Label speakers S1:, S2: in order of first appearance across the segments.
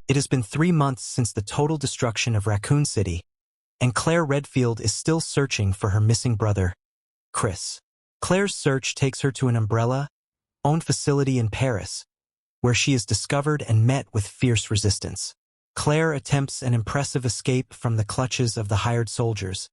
S1: It has been 3 months since the total destruction of Raccoon City, and Claire Redfield is still searching for her missing brother, Chris. Claire's search takes her to an umbrella-owned facility in Paris, where she is discovered and met with fierce resistance. Claire attempts an impressive escape from the clutches of the hired soldiers,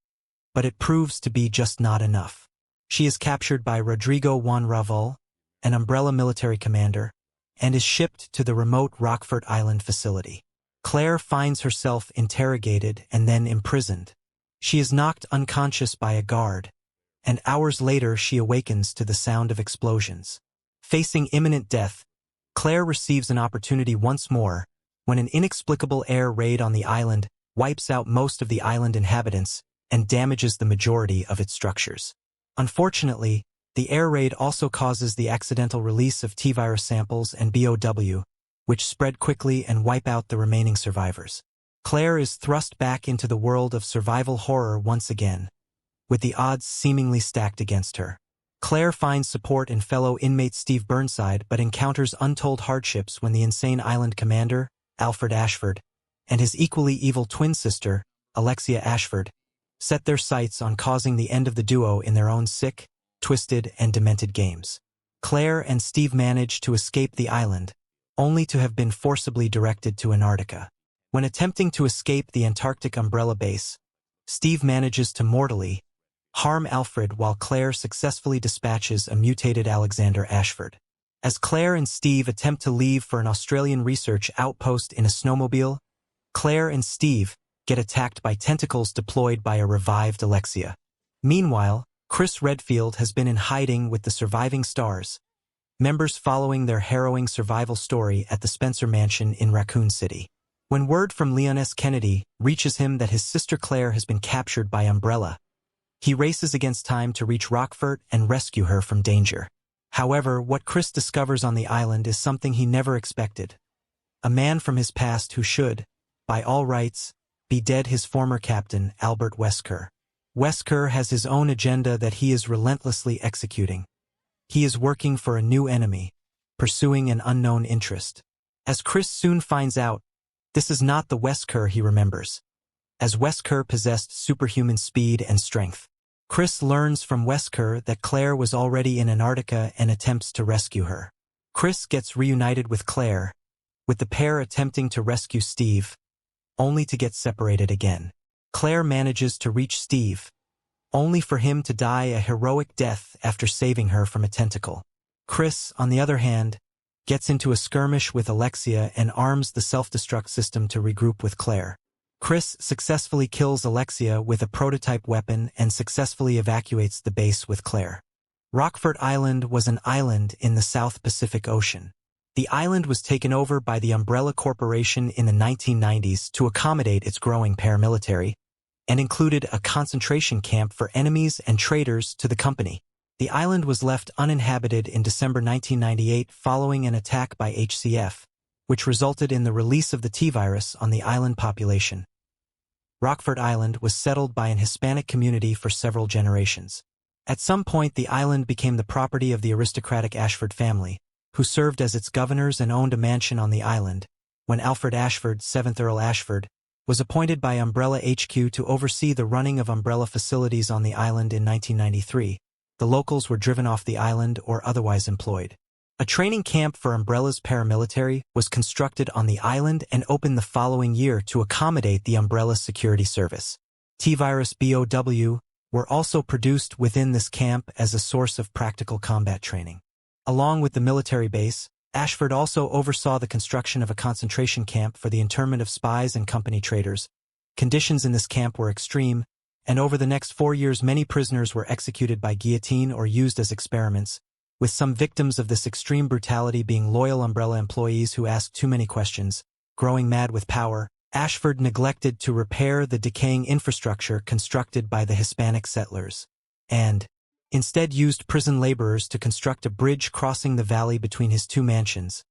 S1: but it proves to be just not enough. She is captured by Rodrigo Juan Raval, an Umbrella military commander, and is shipped to the remote Rockfort Island facility. Claire finds herself interrogated and then imprisoned. She is knocked unconscious by a guard, and hours later she awakens to the sound of explosions. Facing imminent death, Claire receives an opportunity once more when an inexplicable air raid on the island wipes out most of the island inhabitants and damages the majority of its structures. Unfortunately, the air raid also causes the accidental release of T-virus samples and BOW, which spread quickly and wipe out the remaining survivors. Claire is thrust back into the world of survival horror once again, with the odds seemingly stacked against her. Claire finds support in fellow inmate Steve Burnside but encounters untold hardships when the insane island commander, Alfred Ashford, and his equally evil twin sister, Alexia Ashford, set their sights on causing the end of the duo in their own sick, twisted, and demented games. Claire and Steve manage to escape the island, only to have been forcibly directed to Antarctica. When attempting to escape the Antarctic Umbrella base, Steve manages to mortally harm Alfred while Claire successfully dispatches a mutated Alexander Ashford. As Claire and Steve attempt to leave for an Australian research outpost in a snowmobile, Claire and Steve get attacked by tentacles deployed by a revived Alexia. Meanwhile, Chris Redfield has been in hiding with the surviving stars, members following their harrowing survival story at the Spencer Mansion in Raccoon City. When word from Leon S. Kennedy reaches him that his sister Claire has been captured by Umbrella, he races against time to reach Rockfort and rescue her from danger. However, what Chris discovers on the island is something he never expected. A man from his past who should, by all rights, be dead, his former captain, Albert Wesker. Wesker has his own agenda that he is relentlessly executing. He is working for a new enemy, pursuing an unknown interest. As Chris soon finds out, this is not the Wesker he remembers, as Wesker possessed superhuman speed and strength. Chris learns from Wesker that Claire was already in Antarctica and attempts to rescue her. Chris gets reunited with Claire, with the pair attempting to rescue Steve, only to get separated again. Claire manages to reach Steve, only for him to die a heroic death after saving her from a tentacle. Chris, on the other hand, gets into a skirmish with Alexia and arms the self-destruct system to regroup with Claire. Chris successfully kills Alexia with a prototype weapon and successfully evacuates the base with Claire. Rockfort Island was an island in the South Pacific Ocean. The island was taken over by the Umbrella Corporation in the 1990s to accommodate its growing paramilitary, and included a concentration camp for enemies and traitors to the company. The island was left uninhabited in December 1998 following an attack by HCF, which resulted in the release of the T-virus on the island population. Rockfort Island was settled by an Hispanic community for several generations. At some point, the island became the property of the aristocratic Ashford family, who served as its governors and owned a mansion on the island. When Alfred Ashford, 7th Earl Ashford, was appointed by Umbrella HQ to oversee the running of Umbrella facilities on the island in 1993, the locals were driven off the island or otherwise employed. A training camp for Umbrella's paramilitary was constructed on the island and opened the following year to accommodate the Umbrella Security Service. T-virus BOW were also produced within this camp as a source of practical combat training. Along with the military base, Ashford also oversaw the construction of a concentration camp for the internment of spies and company traitors. Conditions in this camp were extreme, and over the next 4 years many prisoners were executed by guillotine or used as experiments, with some victims of this extreme brutality being loyal Umbrella employees who asked too many questions. Growing mad with power, Ashford neglected to repair the decaying infrastructure constructed by the Hispanic settlers, and instead used prison laborers to construct a bridge crossing the valley between his two mansions,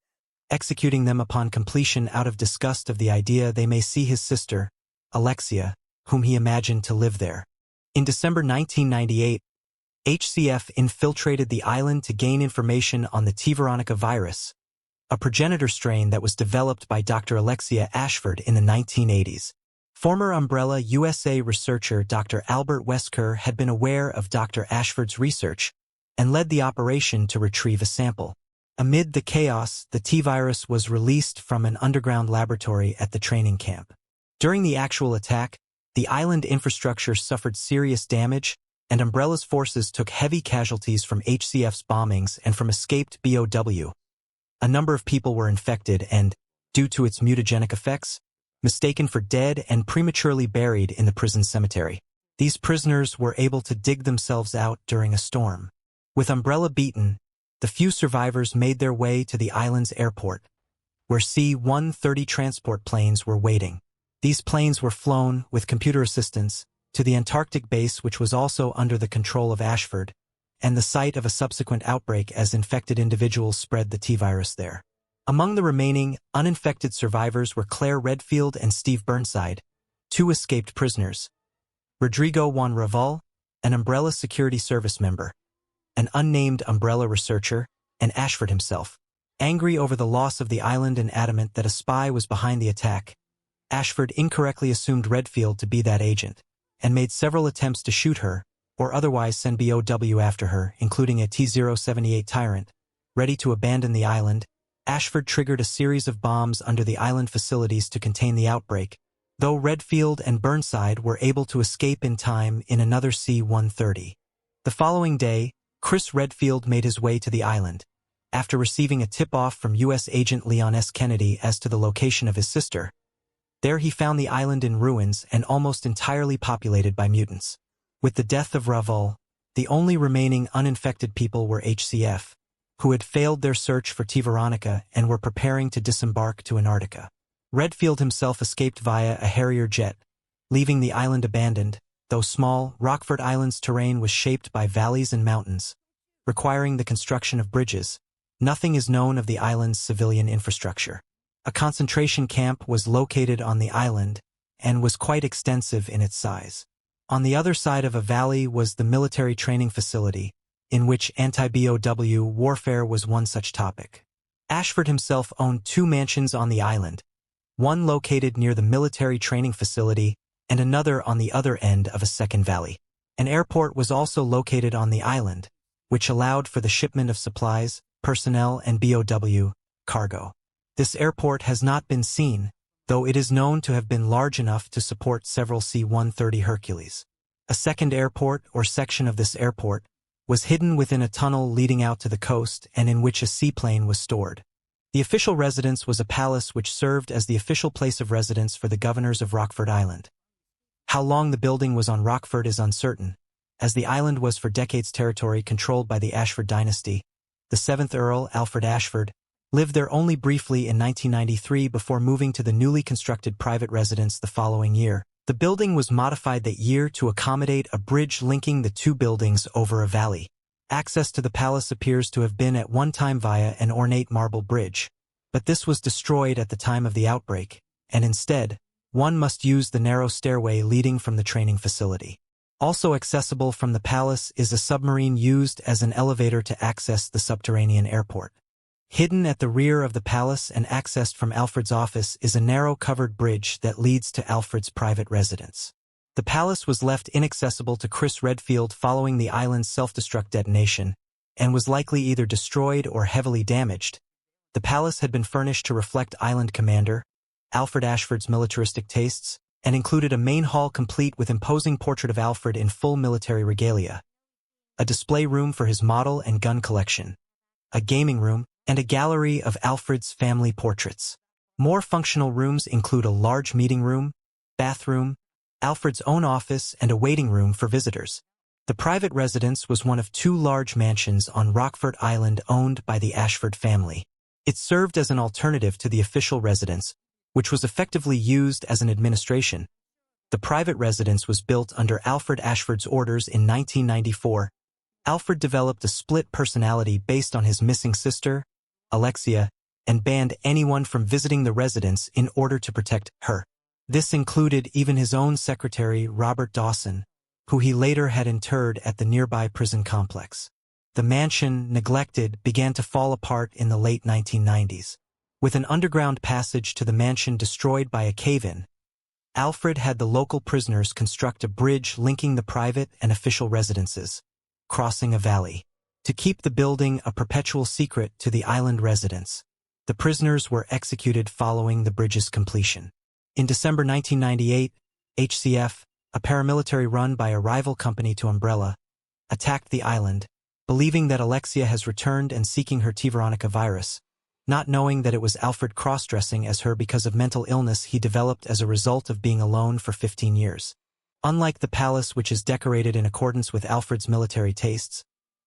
S1: executing them upon completion out of disgust of the idea they may see his sister, Alexia, whom he imagined to live there. In December 1998, HCF infiltrated the island to gain information on the T. veronica virus, a progenitor strain that was developed by Dr. Alexia Ashford in the 1980s. Former Umbrella USA researcher Dr. Albert Wesker had been aware of Dr. Ashford's research and led the operation to retrieve a sample. Amid the chaos, the T-virus was released from an underground laboratory at the training camp. During the actual attack, the island infrastructure suffered serious damage, and Umbrella's forces took heavy casualties from HCF's bombings and from escaped BOW. A number of people were infected and, due to its mutagenic effects, mistaken for dead and prematurely buried in the prison cemetery. These prisoners were able to dig themselves out during a storm. With Umbrella beaten, the few survivors made their way to the island's airport, where C-130 transport planes were waiting. These planes were flown, with computer assistance, to the Antarctic base, which was also under the control of Ashford, and the site of a subsequent outbreak as infected individuals spread the T-virus there. Among the remaining, uninfected survivors were Claire Redfield and Steve Burnside, two escaped prisoners, Rodrigo Juan Raval, an Umbrella Security Service member, an unnamed Umbrella researcher, and Ashford himself. Angry over the loss of the island and adamant that a spy was behind the attack, Ashford incorrectly assumed Redfield to be that agent, and made several attempts to shoot her, or otherwise send BOW after her, including a T-078 Tyrant. Ready to abandon the island, Ashford triggered a series of bombs under the island facilities to contain the outbreak, though Redfield and Burnside were able to escape in time in another C-130. The following day, Chris Redfield made his way to the island. After receiving a tip-off from U.S. agent Leon S. Kennedy as to the location of his sister, there he found the island in ruins and almost entirely populated by mutants. With the death of Raval, the only remaining uninfected people were HCF, who had failed their search for T. Veronica and were preparing to disembark to Antarctica. Redfield himself escaped via a Harrier jet, leaving the island abandoned, though small. Rockford Island's terrain was shaped by valleys and mountains, requiring the construction of bridges. Nothing is known of the island's civilian infrastructure. A concentration camp was located on the island and was quite extensive in its size. On the other side of a valley was the military training facility, in which anti-BOW warfare was one such topic. Ashford himself owned two mansions on the island, one located near the military training facility and another on the other end of a second valley. An airport was also located on the island, which allowed for the shipment of supplies, personnel, and BOW cargo. This airport has not been seen, though it is known to have been large enough to support several C-130 Hercules. A second airport, or section of this airport, was hidden within a tunnel leading out to the coast and in which a seaplane was stored. The official residence was a palace which served as the official place of residence for the governors of Rockford Island. How long the building was on Rockford is uncertain, as the island was for decades territory controlled by the Ashford dynasty. The 7th Earl, Alfred Ashford, lived there only briefly in 1993 before moving to the newly constructed private residence the following year. The building was modified that year to accommodate a bridge linking the two buildings over a valley. Access to the palace appears to have been at one time via an ornate marble bridge, but this was destroyed at the time of the outbreak, and instead, one must use the narrow stairway leading from the training facility. Also accessible from the palace is a submarine used as an elevator to access the subterranean airport. Hidden at the rear of the palace and accessed from Alfred's office is a narrow covered bridge that leads to Alfred's private residence. The palace was left inaccessible to Chris Redfield following the island's self-destruct detonation, and was likely either destroyed or heavily damaged. The palace had been furnished to reflect island commander Alfred Ashford's militaristic tastes, and included a main hall complete with imposing portrait of Alfred in full military regalia, a display room for his model and gun collection, a gaming room, and a gallery of Alfred's family portraits. More functional rooms include a large meeting room, bathroom, Alfred's own office, and a waiting room for visitors. The private residence was one of two large mansions on Rockford Island owned by the Ashford family. It served as an alternative to the official residence, which was effectively used as an administration. The private residence was built under Alfred Ashford's orders in 1994. Alfred developed a split personality based on his missing sister, Alexia, and banned anyone from visiting the residence in order to protect her. This included even his own secretary, Robert Dawson, who he later had interred at the nearby prison complex. The mansion, neglected, began to fall apart in the late 1990s. With an underground passage to the mansion destroyed by a cave-in, Alfred had the local prisoners construct a bridge linking the private and official residences, crossing a valley. To keep the building a perpetual secret to the island residents, the prisoners were executed following the bridge's completion. In December 1998, HCF, a paramilitary run by a rival company to Umbrella, attacked the island, believing that Alexia has returned and seeking her veronica virus, not knowing that it was Alfred cross-dressing as her because of mental illness he developed as a result of being alone for 15 years. Unlike the palace, which is decorated in accordance with Alfred's military tastes,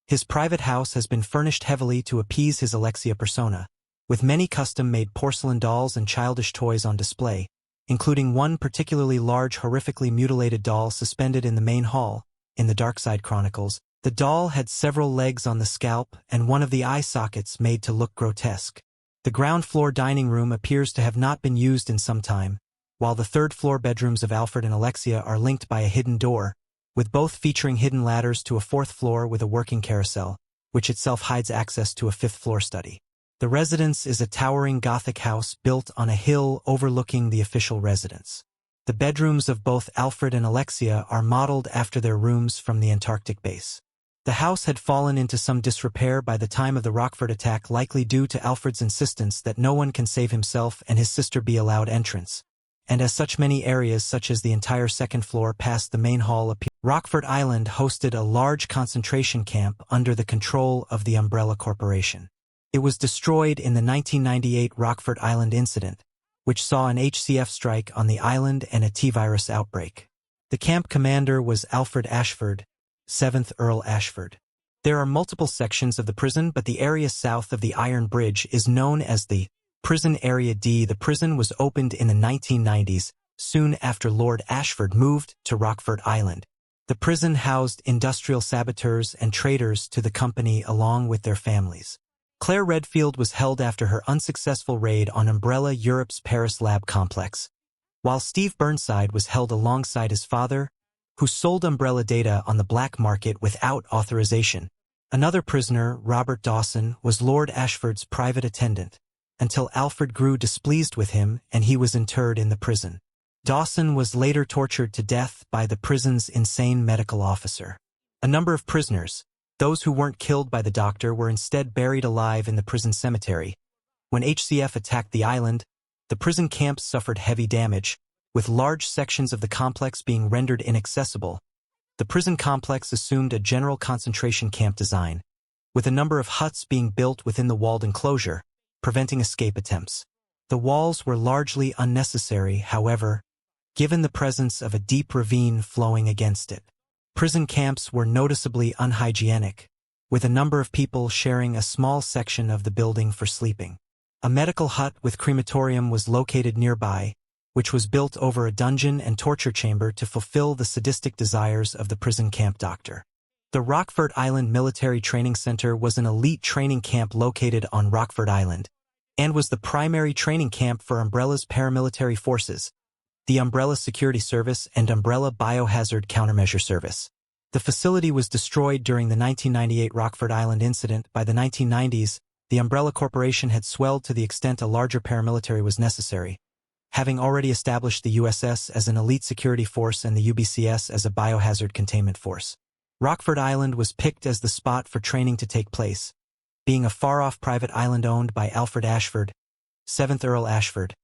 S1: his private house has been furnished heavily to appease his Alexia persona, with many custom-made porcelain dolls and childish toys on display, including one particularly large, horrifically mutilated doll suspended in the main hall. In the Darkside Chronicles, the doll had several legs on the scalp and one of the eye sockets made to look grotesque. The ground-floor dining room appears to have not been used in some time, while the third-floor bedrooms of Alfred and Alexia are linked by a hidden door, with both featuring hidden ladders to a fourth floor with a working carousel, which itself hides access to a fifth-floor study. The residence is a towering Gothic house built on a hill overlooking the official residence. The bedrooms of both Alfred and Alexia are modeled after their rooms from the Antarctic base. The house had fallen into some disrepair by the time of the Rockford attack, likely due to Alfred's insistence that no one can save himself and his sister be allowed entrance, and as such many areas such as the entire second floor past the main hall appear. Rockford Island hosted a large concentration camp under the control of the Umbrella Corporation. It was destroyed in the 1998 Rockford Island incident, which saw an HCF strike on the island and a T-virus outbreak. The camp commander was Alfred Ashford, 7th Earl Ashford. There are multiple sections of the prison, but the area south of the Iron Bridge is known as the Prison Area D. The prison was opened in the 1990s, soon after Lord Ashford moved to Rockford Island. The prison housed industrial saboteurs and traitors to the company along with their families. Claire Redfield was held after her unsuccessful raid on Umbrella Europe's Paris lab complex, while Steve Burnside was held alongside his father, who sold Umbrella data on the black market without authorization. Another prisoner, Robert Dawson, was Lord Ashford's private attendant, until Alfred grew displeased with him and he was interred in the prison. Dawson was later tortured to death by the prison's insane medical officer. A number of prisoners, those who weren't killed by the doctor, were instead buried alive in the prison cemetery. When HCF attacked the island, the prison camp suffered heavy damage, with large sections of the complex being rendered inaccessible. The prison complex assumed a general concentration camp design, with a number of huts being built within the walled enclosure, preventing escape attempts. The walls were largely unnecessary, however, given the presence of a deep ravine flowing against it. Prison camps were noticeably unhygienic, with a number of people sharing a small section of the building for sleeping. A medical hut with crematorium was located nearby, which was built over a dungeon and torture chamber to fulfill the sadistic desires of the prison camp doctor. The Rockford Island Military Training Center was an elite training camp located on Rockford Island, and was the primary training camp for Umbrella's paramilitary forces, the Umbrella Security Service and Umbrella Biohazard Countermeasure Service. The facility was destroyed during the 1998 Rockford Island incident. By the 1990s, the Umbrella Corporation had swelled to the extent a larger paramilitary was necessary, having already established the USS as an elite security force and the UBCS as a biohazard containment force. Rockford Island was picked as the spot for training to take place, being a far-off private island owned by Alfred Ashford, 7th Earl Ashford,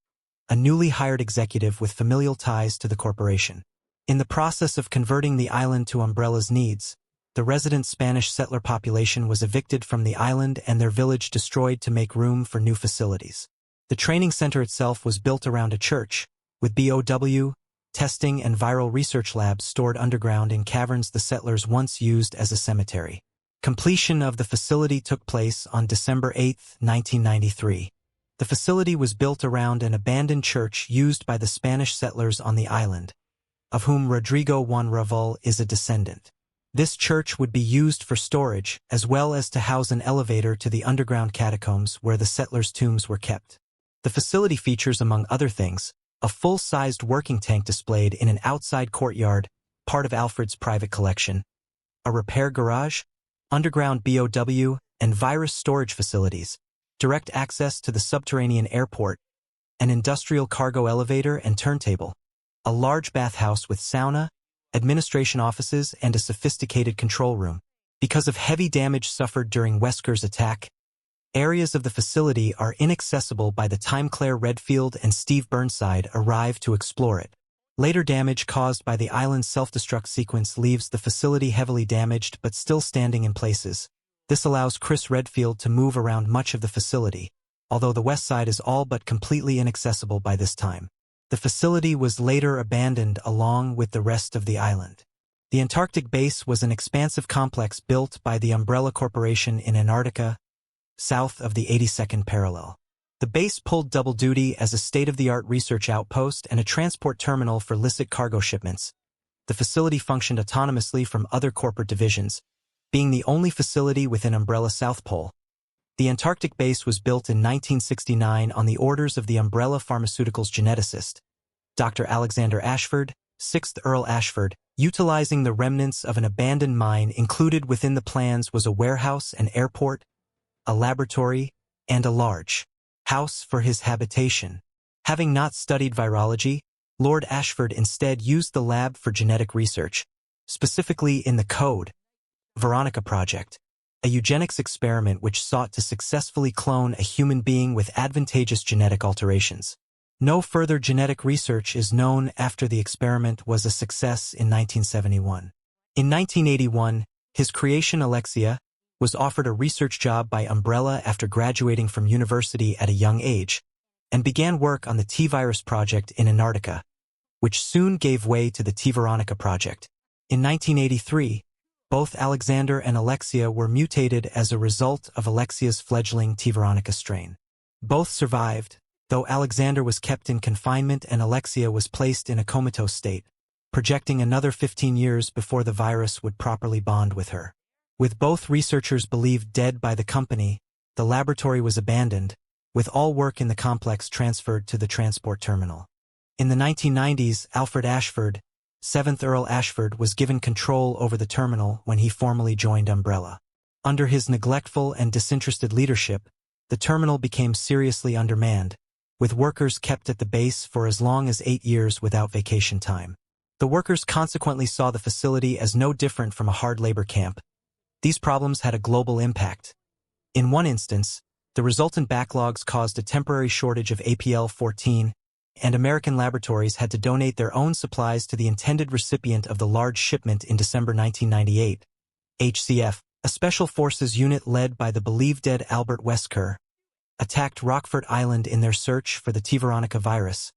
S1: a newly hired executive with familial ties to the corporation. In the process of converting the island to Umbrella's needs, the resident Spanish settler population was evicted from the island and their village destroyed to make room for new facilities. The training center itself was built around a church, with BOW, testing and viral research labs stored underground in caverns the settlers once used as a cemetery. Completion of the facility took place on December 8, 1993. The facility was built around an abandoned church used by the Spanish settlers on the island, of whom Rodrigo Juan Raval is a descendant. This church would be used for storage, as well as to house an elevator to the underground catacombs where the settlers' tombs were kept. The facility features, among other things, a full-sized working tank displayed in an outside courtyard, part of Alfred's private collection, a repair garage, underground BOW, and virus storage facilities, direct access to the subterranean airport, an industrial cargo elevator and turntable, a large bathhouse with sauna, administration offices, and a sophisticated control room. Because of heavy damage suffered during Wesker's attack, areas of the facility are inaccessible by the time Claire Redfield and Steve Burnside arrive to explore it. Later damage caused by the island's self-destruct sequence leaves the facility heavily damaged but still standing in places. This allows Chris Redfield to move around much of the facility, although the west side is all but completely inaccessible by this time. The facility was later abandoned along with the rest of the island. The Antarctic base was an expansive complex built by the Umbrella Corporation in Antarctica, south of the 82nd parallel. The base pulled double duty as a state-of-the-art research outpost and a transport terminal for illicit cargo shipments. The facility functioned autonomously from other corporate divisions, being the only facility within Umbrella South Pole. The Antarctic base was built in 1969 on the orders of the Umbrella Pharmaceuticals geneticist, Dr. Alexander Ashford, 6th Earl Ashford. Utilizing the remnants of an abandoned mine included within the plans was a warehouse, an airport, a laboratory, and a large house for his habitation. Having not studied virology, Lord Ashford instead used the lab for genetic research, specifically in the Code Veronica project, a eugenics experiment which sought to successfully clone a human being with advantageous genetic alterations. No further genetic research is known after the experiment was a success in 1971. In 1981, his creation Alexia was offered a research job by Umbrella after graduating from university at a young age, and began work on the T-virus project in Antarctica, which soon gave way to the T-Veronica project. In 1983, both Alexander and Alexia were mutated as a result of Alexia's fledgling T-Veronica strain. Both survived, though Alexander was kept in confinement and Alexia was placed in a comatose state, projecting another 15 years before the virus would properly bond with her. With both researchers believed dead by the company, the laboratory was abandoned, with all work in the complex transferred to the transport terminal. In the 1990s, Alfred Ashford, 7th Earl Ashford, was given control over the terminal when he formally joined Umbrella. Under his neglectful and disinterested leadership, the terminal became seriously undermanned, with workers kept at the base for as long as 8 years without vacation time. The workers consequently saw the facility as no different from a hard labor camp. These problems had a global impact. In one instance, the resultant backlogs caused a temporary shortage of APL-14, and American laboratories had to donate their own supplies to the intended recipient of the large shipment in December 1998. HCF, a special forces unit led by the believed dead Albert Wesker, attacked Rockford Island in their search for the T-Veronica virus,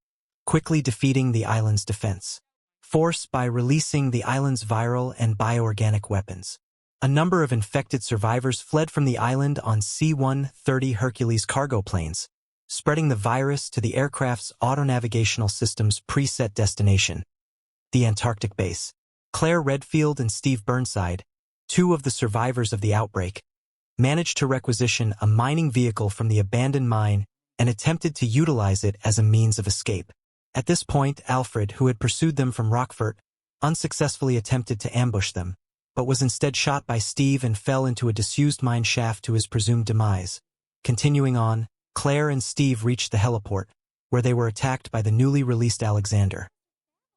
S1: quickly defeating the island's defense force by releasing the island's viral and bioorganic weapons. A number of infected survivors fled from the island on C-130 Hercules cargo planes, spreading the virus to the aircraft's autonavigational system's preset destination, the Antarctic base. Claire Redfield and Steve Burnside, 2 of the survivors of the outbreak, managed to requisition a mining vehicle from the abandoned mine and attempted to utilize it as a means of escape. At this point, Alfred, who had pursued them from Rockford, unsuccessfully attempted to ambush them, but was instead shot by Steve and fell into a disused mine shaft to his presumed demise. Continuing on, Claire and Steve reached the heliport, where they were attacked by the newly released Alexander.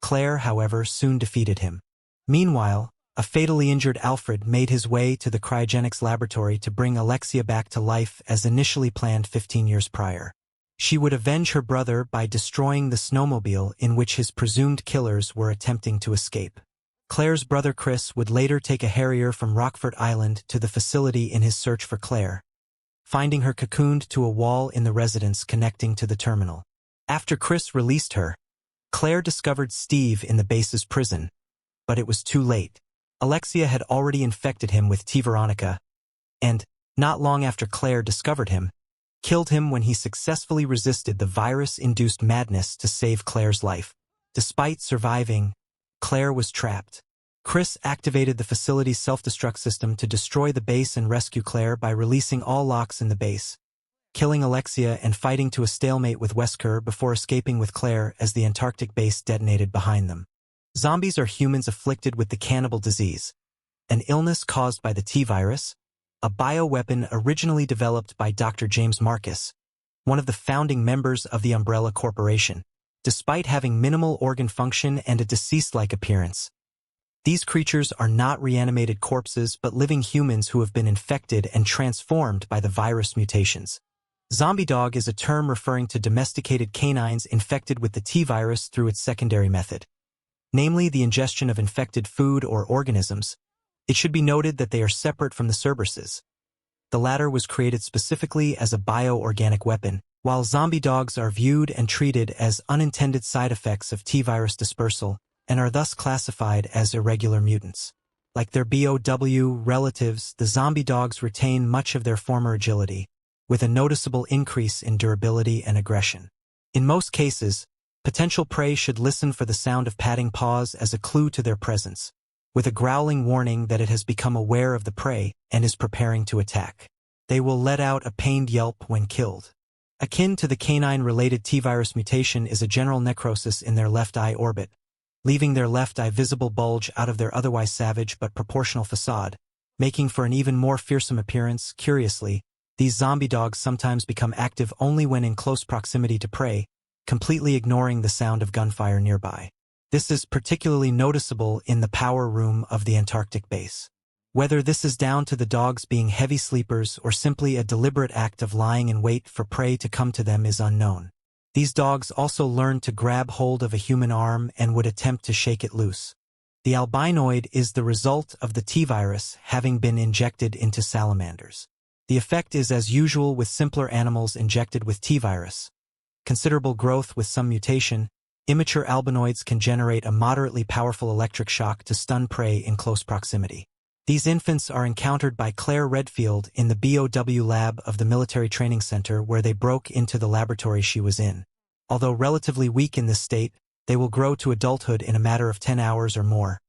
S1: Claire, however, soon defeated him. Meanwhile, a fatally injured Alfred made his way to the cryogenics laboratory to bring Alexia back to life as initially planned 15 years prior. She would avenge her brother by destroying the snowmobile in which his presumed killers were attempting to escape. Claire's brother Chris would later take a Harrier from Rockford Island to the facility in his search for Claire, finding her cocooned to a wall in the residence connecting to the terminal. After Chris released her, Claire discovered Steve in the base's prison, but it was too late. Alexia had already infected him with T-Veronica, and, not long after Claire discovered him, killed him when he successfully resisted the virus-induced madness to save Claire's life. Despite surviving, Claire was trapped. Chris activated the facility's self-destruct system to destroy the base and rescue Claire by releasing all locks in the base, killing Alexia and fighting to a stalemate with Wesker before escaping with Claire as the Antarctic base detonated behind them. Zombies are humans afflicted with the cannibal disease, an illness caused by the T-virus, a bioweapon originally developed by Dr. James Marcus, one of the founding members of the Umbrella Corporation. Despite having minimal organ function and a deceased-like appearance, these creatures are not reanimated corpses but living humans who have been infected and transformed by the virus mutations. Zombie dog is a term referring to domesticated canines infected with the T-virus through its secondary method, namely the ingestion of infected food or organisms. It should be noted that they are separate from the Cerberuses. The latter was created specifically as a bioorganic weapon, while zombie dogs are viewed and treated as unintended side effects of T-virus dispersal and are thus classified as irregular mutants. Like their BOW relatives, the zombie dogs retain much of their former agility, with a noticeable increase in durability and aggression. In most cases, potential prey should listen for the sound of padding paws as a clue to their presence, with a growling warning that it has become aware of the prey and is preparing to attack. They will let out a pained yelp when killed. Akin to the canine-related T-virus mutation is a general necrosis in their left eye orbit, leaving their left eye visible bulge out of their otherwise savage but proportional facade, making for an even more fearsome appearance. Curiously, these zombie dogs sometimes become active only when in close proximity to prey, completely ignoring the sound of gunfire nearby. This is particularly noticeable in the power room of the Antarctic base. Whether this is down to the dogs being heavy sleepers or simply a deliberate act of lying in wait for prey to come to them is unknown. These dogs also learned to grab hold of a human arm and would attempt to shake it loose. The albinoid is the result of the T-virus having been injected into salamanders. The effect is as usual with simpler animals injected with T-virus. Considerable growth with some mutation, immature albinoids can generate a moderately powerful electric shock to stun prey in close proximity. These infants are encountered by Claire Redfield in the BOW lab of the Military Training Center where they broke into the laboratory she was in. Although relatively weak in this state, they will grow to adulthood in a matter of 10 hours or more.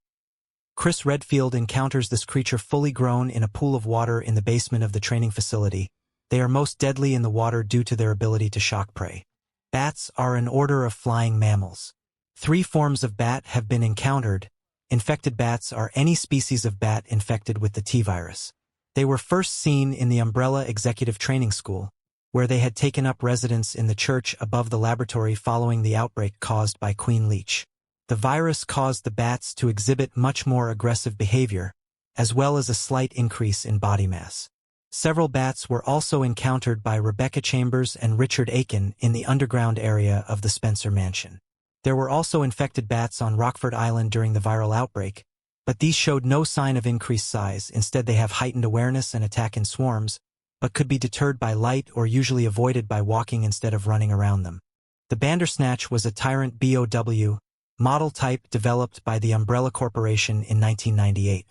S1: Chris Redfield encounters this creature fully grown in a pool of water in the basement of the training facility. They are most deadly in the water due to their ability to shock prey. Bats are an order of flying mammals. 3 forms of bat have been encountered. Infected bats are any species of bat infected with the T-virus. They were first seen in the Umbrella Executive Training School, where they had taken up residence in the church above the laboratory following the outbreak caused by Queen Leech. The virus caused the bats to exhibit much more aggressive behavior, as well as a slight increase in body mass. Several bats were also encountered by Rebecca Chambers and Richard Aiken in the underground area of the Spencer Mansion. There were also infected bats on Rockford Island during the viral outbreak, but these showed no sign of increased size. Instead, they have heightened awareness and attack in swarms, but could be deterred by light or usually avoided by walking instead of running around them. The Bandersnatch was a tyrant BOW model type developed by the Umbrella Corporation in 1998.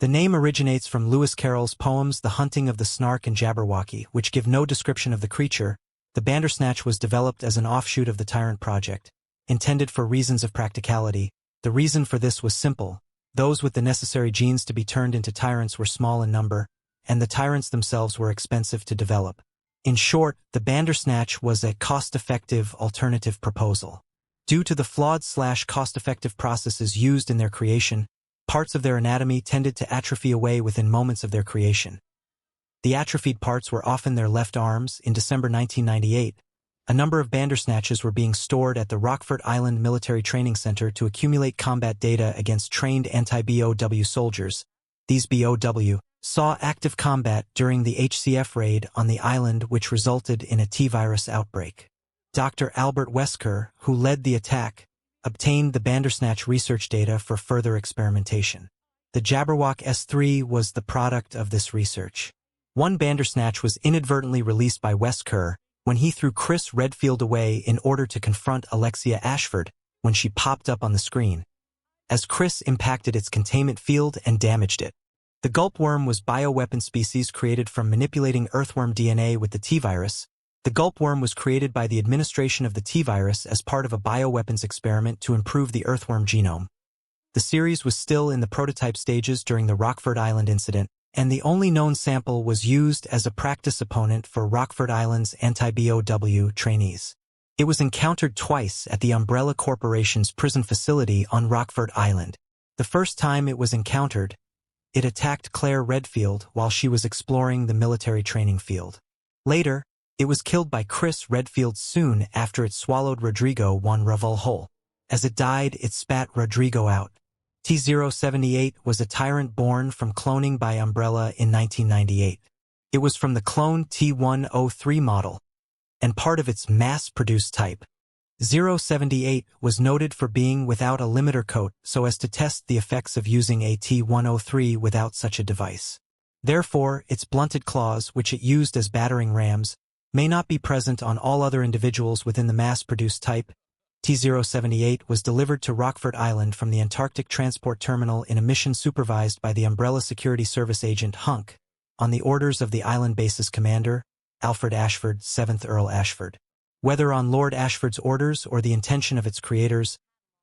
S1: The name originates from Lewis Carroll's poems The Hunting of the Snark and Jabberwocky, which give no description of the creature. The Bandersnatch was developed as an offshoot of the Tyrant Project, intended for reasons of practicality. The reason for this was simple. Those with the necessary genes to be turned into tyrants were small in number, and the tyrants themselves were expensive to develop. In short, the Bandersnatch was a cost-effective alternative proposal. Due to the flawed/cost-effective processes used in their creation, parts of their anatomy tended to atrophy away within moments of their creation. The atrophied parts were often their left arms. In December 1998, a number of Bandersnatches were being stored at the Rockford Island Military Training Center to accumulate combat data against trained anti-BOW soldiers. These BOW saw active combat during the HCF raid on the island, which resulted in a T-virus outbreak. Dr. Albert Wesker, who led the attack, obtained the Bandersnatch research data for further experimentation. The Jabberwock S3 was the product of this research. One Bandersnatch was inadvertently released by Wesker when he threw Chris Redfield away in order to confront Alexia Ashford when she popped up on the screen, as Chris impacted its containment field and damaged it. The gulpworm was bioweapon species created from manipulating earthworm DNA with the T-virus. The gulpworm was created by the administration of the T-virus as part of a bioweapons experiment to improve the earthworm genome. The series was still in the prototype stages during the Rockford Island incident, and the only known sample was used as a practice opponent for Rockford Island's anti-BOW trainees. It was encountered twice at the Umbrella Corporation's prison facility on Rockford Island. The first time it was encountered, it attacked Claire Redfield while she was exploring the military training field. Later, it was killed by Chris Redfield soon after it swallowed Rodrigo Juan Ravel whole. As it died, it spat Rodrigo out. T-078 was a tyrant born from cloning by Umbrella in 1998. It was from the clone T-103 model, and part of its mass-produced type. 078 was noted for being without a limiter coat so as to test the effects of using a T-103 without such a device. Therefore, its blunted claws, which it used as battering rams, may not be present on all other individuals within the mass-produced type. T-078 was delivered to Rockford Island from the Antarctic Transport Terminal in a mission supervised by the Umbrella Security Service agent Hunk, on the orders of the island base's commander, Alfred Ashford, 7th Earl Ashford. Whether on Lord Ashford's orders or the intention of its creators,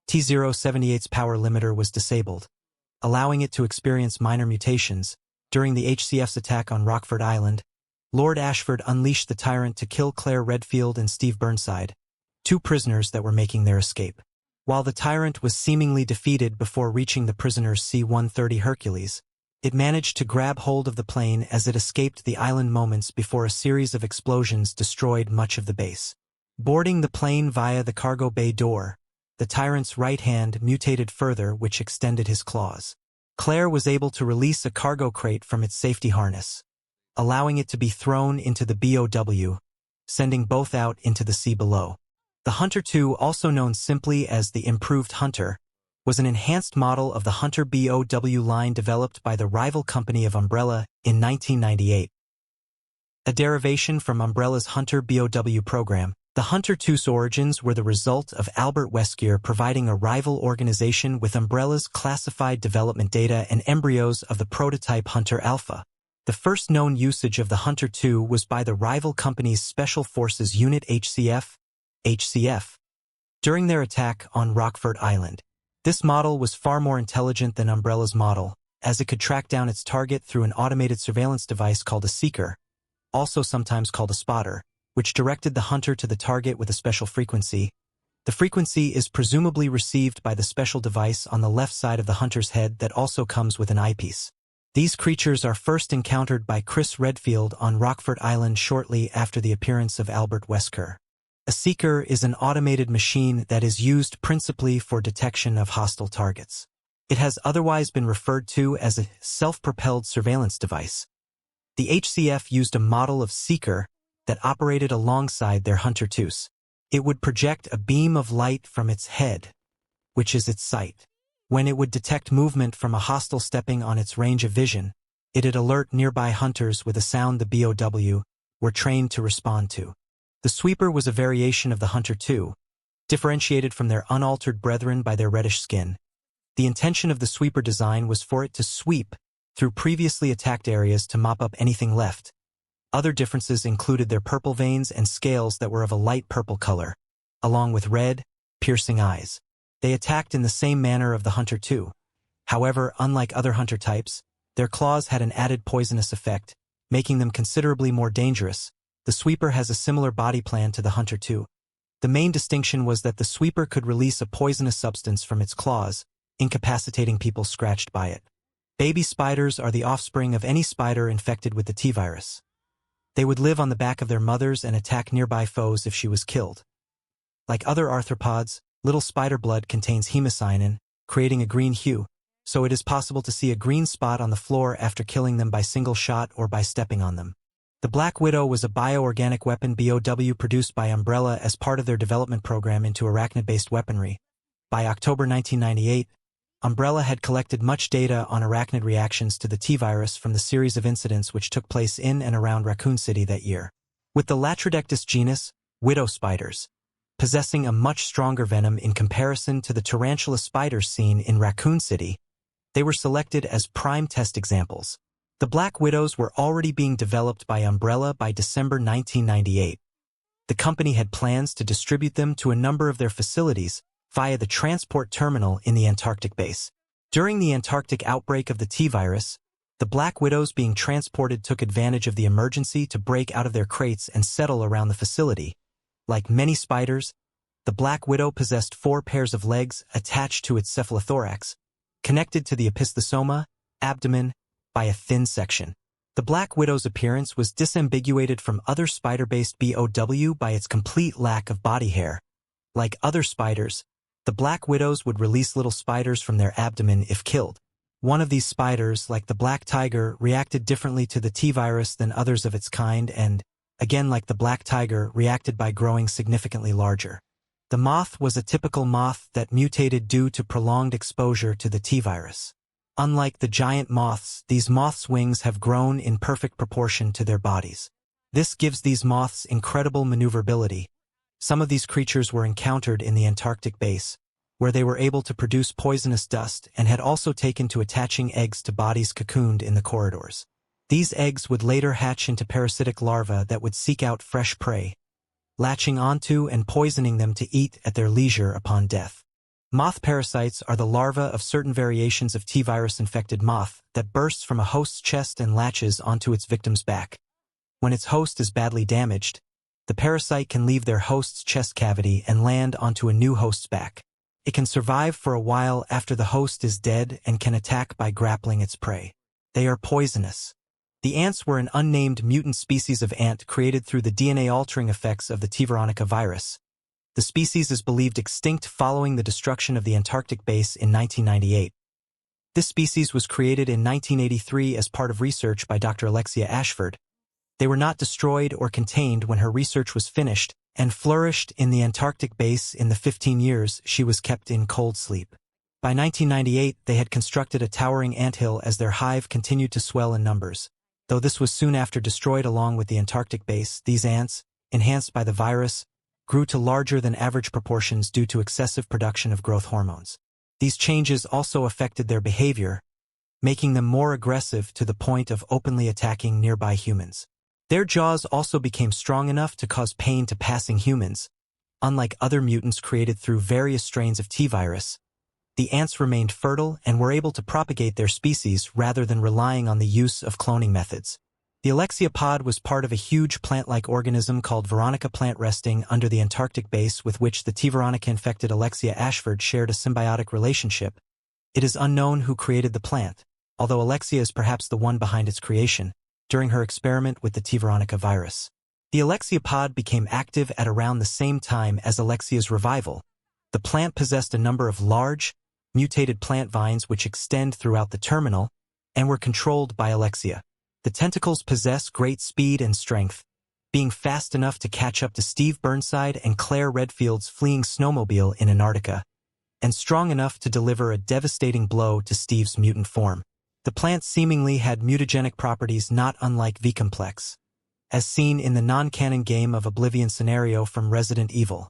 S1: T-078's power limiter was disabled, allowing it to experience minor mutations. During the HCF's attack on Rockford Island, Lord Ashford unleashed the tyrant to kill Claire Redfield and Steve Burnside, 2 prisoners that were making their escape. While the tyrant was seemingly defeated before reaching the prisoner's C-130 Hercules, it managed to grab hold of the plane as it escaped the island moments before a series of explosions destroyed much of the base. Boarding the plane via the cargo bay door, the tyrant's right hand mutated further, which extended his claws. Claire was able to release a cargo crate from its safety harness, allowing it to be thrown into the BOW, sending both out into the sea below. The Hunter II, also known simply as the Improved Hunter, was an enhanced model of the Hunter BOW line developed by the rival company of Umbrella in 1998. A derivation from Umbrella's Hunter BOW program, the Hunter II's origins were the result of Albert Weskier providing a rival organization with Umbrella's classified development data and embryos of the prototype Hunter Alpha. The first known usage of the Hunter II was by the rival company's Special Forces Unit HCF, during their attack on Rockford Island. This model was far more intelligent than Umbrella's model, as it could track down its target through an automated surveillance device called a seeker, also sometimes called a spotter, which directed the hunter to the target with a special frequency. The frequency is presumably received by the special device on the left side of the hunter's head that also comes with an eyepiece. These creatures are first encountered by Chris Redfield on Rockford Island shortly after the appearance of Albert Wesker. A seeker is an automated machine that is used principally for detection of hostile targets. It has otherwise been referred to as a self-propelled surveillance device. The HCF used a model of seeker that operated alongside their Hunter IIs. It would project a beam of light from its head, which is its sight. When it would detect movement from a hostile stepping on its range of vision, it'd alert nearby hunters with a sound the BOW were trained to respond to. The sweeper was a variation of the Hunter II, differentiated from their unaltered brethren by their reddish skin. The intention of the sweeper design was for it to sweep through previously attacked areas to mop up anything left. Other differences included their purple veins and scales that were of a light purple color, along with red, piercing eyes. They attacked in the same manner of the Hunter II. However, unlike other hunter types, their claws had an added poisonous effect, making them considerably more dangerous. The sweeper has a similar body plan to the Hunter II. The main distinction was that the sweeper could release a poisonous substance from its claws, incapacitating people scratched by it. Baby spiders are the offspring of any spider infected with the T-virus. They would live on the back of their mothers and attack nearby foes if she was killed. Like other arthropods, little spider blood contains hemocyanin, creating a green hue, so it is possible to see a green spot on the floor after killing them by single shot or by stepping on them. The Black Widow was a bioorganic weapon BOW produced by Umbrella as part of their development program into arachnid-based weaponry. By October 1998, Umbrella had collected much data on arachnid reactions to the T-virus from the series of incidents which took place in and around Raccoon City that year. With the Latrodectus genus, widow spiders, possessing a much stronger venom in comparison to the tarantula spiders seen in Raccoon City, they were selected as prime test examples. The Black Widows were already being developed by Umbrella by December 1998. The company had plans to distribute them to a number of their facilities via the transport terminal in the Antarctic base. During the Antarctic outbreak of the T-virus, the Black Widows being transported took advantage of the emergency to break out of their crates and settle around the facility. Like many spiders, the Black Widow possessed 4 pairs of legs attached to its cephalothorax, connected to the opisthosoma, abdomen, by a thin section. The Black Widow's appearance was disambiguated from other spider-based BOW by its complete lack of body hair. Like other spiders, the Black Widows would release little spiders from their abdomen if killed. One of these spiders, like the black tiger, reacted differently to the T-virus than others of its kind and, again like the black tiger, reacted by growing significantly larger. The moth was a typical moth that mutated due to prolonged exposure to the T-virus. Unlike the giant moths, these moths' wings have grown in perfect proportion to their bodies. This gives these moths incredible maneuverability. Some of these creatures were encountered in the Antarctic base, where they were able to produce poisonous dust and had also taken to attaching eggs to bodies cocooned in the corridors. These eggs would later hatch into parasitic larvae that would seek out fresh prey, latching onto and poisoning them to eat at their leisure upon death. Moth parasites are the larvae of certain variations of T-virus-infected moth that bursts from a host's chest and latches onto its victim's back. When its host is badly damaged, the parasite can leave their host's chest cavity and land onto a new host's back. It can survive for a while after the host is dead and can attack by grappling its prey. They are poisonous. The ants were an unnamed mutant species of ant created through the DNA-altering effects of the T. veronica virus. The species is believed extinct following the destruction of the Antarctic base in 1998. This species was created in 1983 as part of research by Dr. Alexia Ashford. They were not destroyed or contained when her research was finished and flourished in the Antarctic base in the 15 years she was kept in cold sleep. By 1998, they had constructed a towering anthill as their hive continued to swell in numbers. Though this was soon after destroyed along with the Antarctic base, these ants, enhanced by the virus, grew to larger than average proportions due to excessive production of growth hormones. These changes also affected their behavior, making them more aggressive to the point of openly attacking nearby humans. Their jaws also became strong enough to cause pain to passing humans. Unlike other mutants created through various strains of T-virus, the ants remained fertile and were able to propagate their species rather than relying on the use of cloning methods. The Alexia pod was part of a huge plant-like organism called Veronica plant resting under the Antarctic base with which the T. veronica-infected Alexia Ashford shared a symbiotic relationship. It is unknown who created the plant, although Alexia is perhaps the one behind its creation, during her experiment with the T. veronica virus. The Alexia pod became active at around the same time as Alexia's revival. The plant possessed a number of large, mutated plant vines which extend throughout the terminal and were controlled by Alexia. The tentacles possess great speed and strength, being fast enough to catch up to Steve Burnside and Claire Redfield's fleeing snowmobile in Antarctica, and strong enough to deliver a devastating blow to Steve's mutant form. The plant seemingly had mutagenic properties not unlike V-Complex, as seen in the non-canon game of Oblivion scenario from Resident Evil,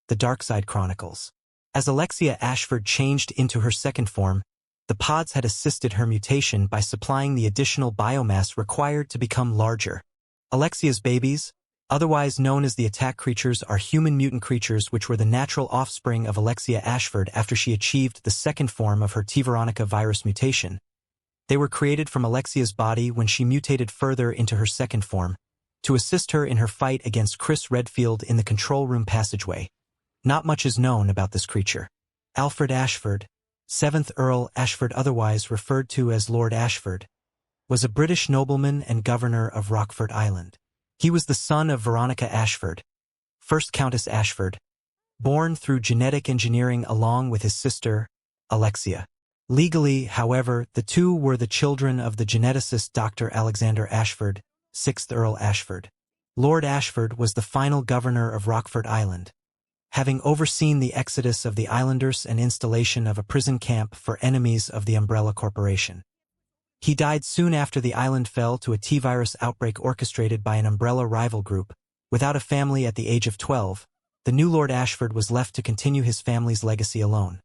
S1: The Darkside Chronicles. As Alexia Ashford changed into her second form, the pods had assisted her mutation by supplying the additional biomass required to become larger. Alexia's babies, otherwise known as the attack creatures, are human mutant creatures which were the natural offspring of Alexia Ashford after she achieved the second form of her T. veronica virus mutation. They were created from Alexia's body when she mutated further into her second form, to assist her in her fight against Chris Redfield in the control room passageway. Not much is known about this creature. Alfred Ashford, 7th Earl Ashford, otherwise referred to as Lord Ashford, was a British nobleman and governor of Rockford Island. He was the son of Veronica Ashford, 1st Countess Ashford, born through genetic engineering along with his sister, Alexia. Legally, however, the two were the children of the geneticist Dr. Alexander Ashford, 6th Earl Ashford. Lord Ashford was the final governor of Rockford Island, having overseen the exodus of the islanders and installation of a prison camp for enemies of the Umbrella Corporation. He died soon after the island fell to a T-virus outbreak orchestrated by an Umbrella rival group. Without a family at the age of 12, the new Lord Ashford was left to continue his family's legacy alone.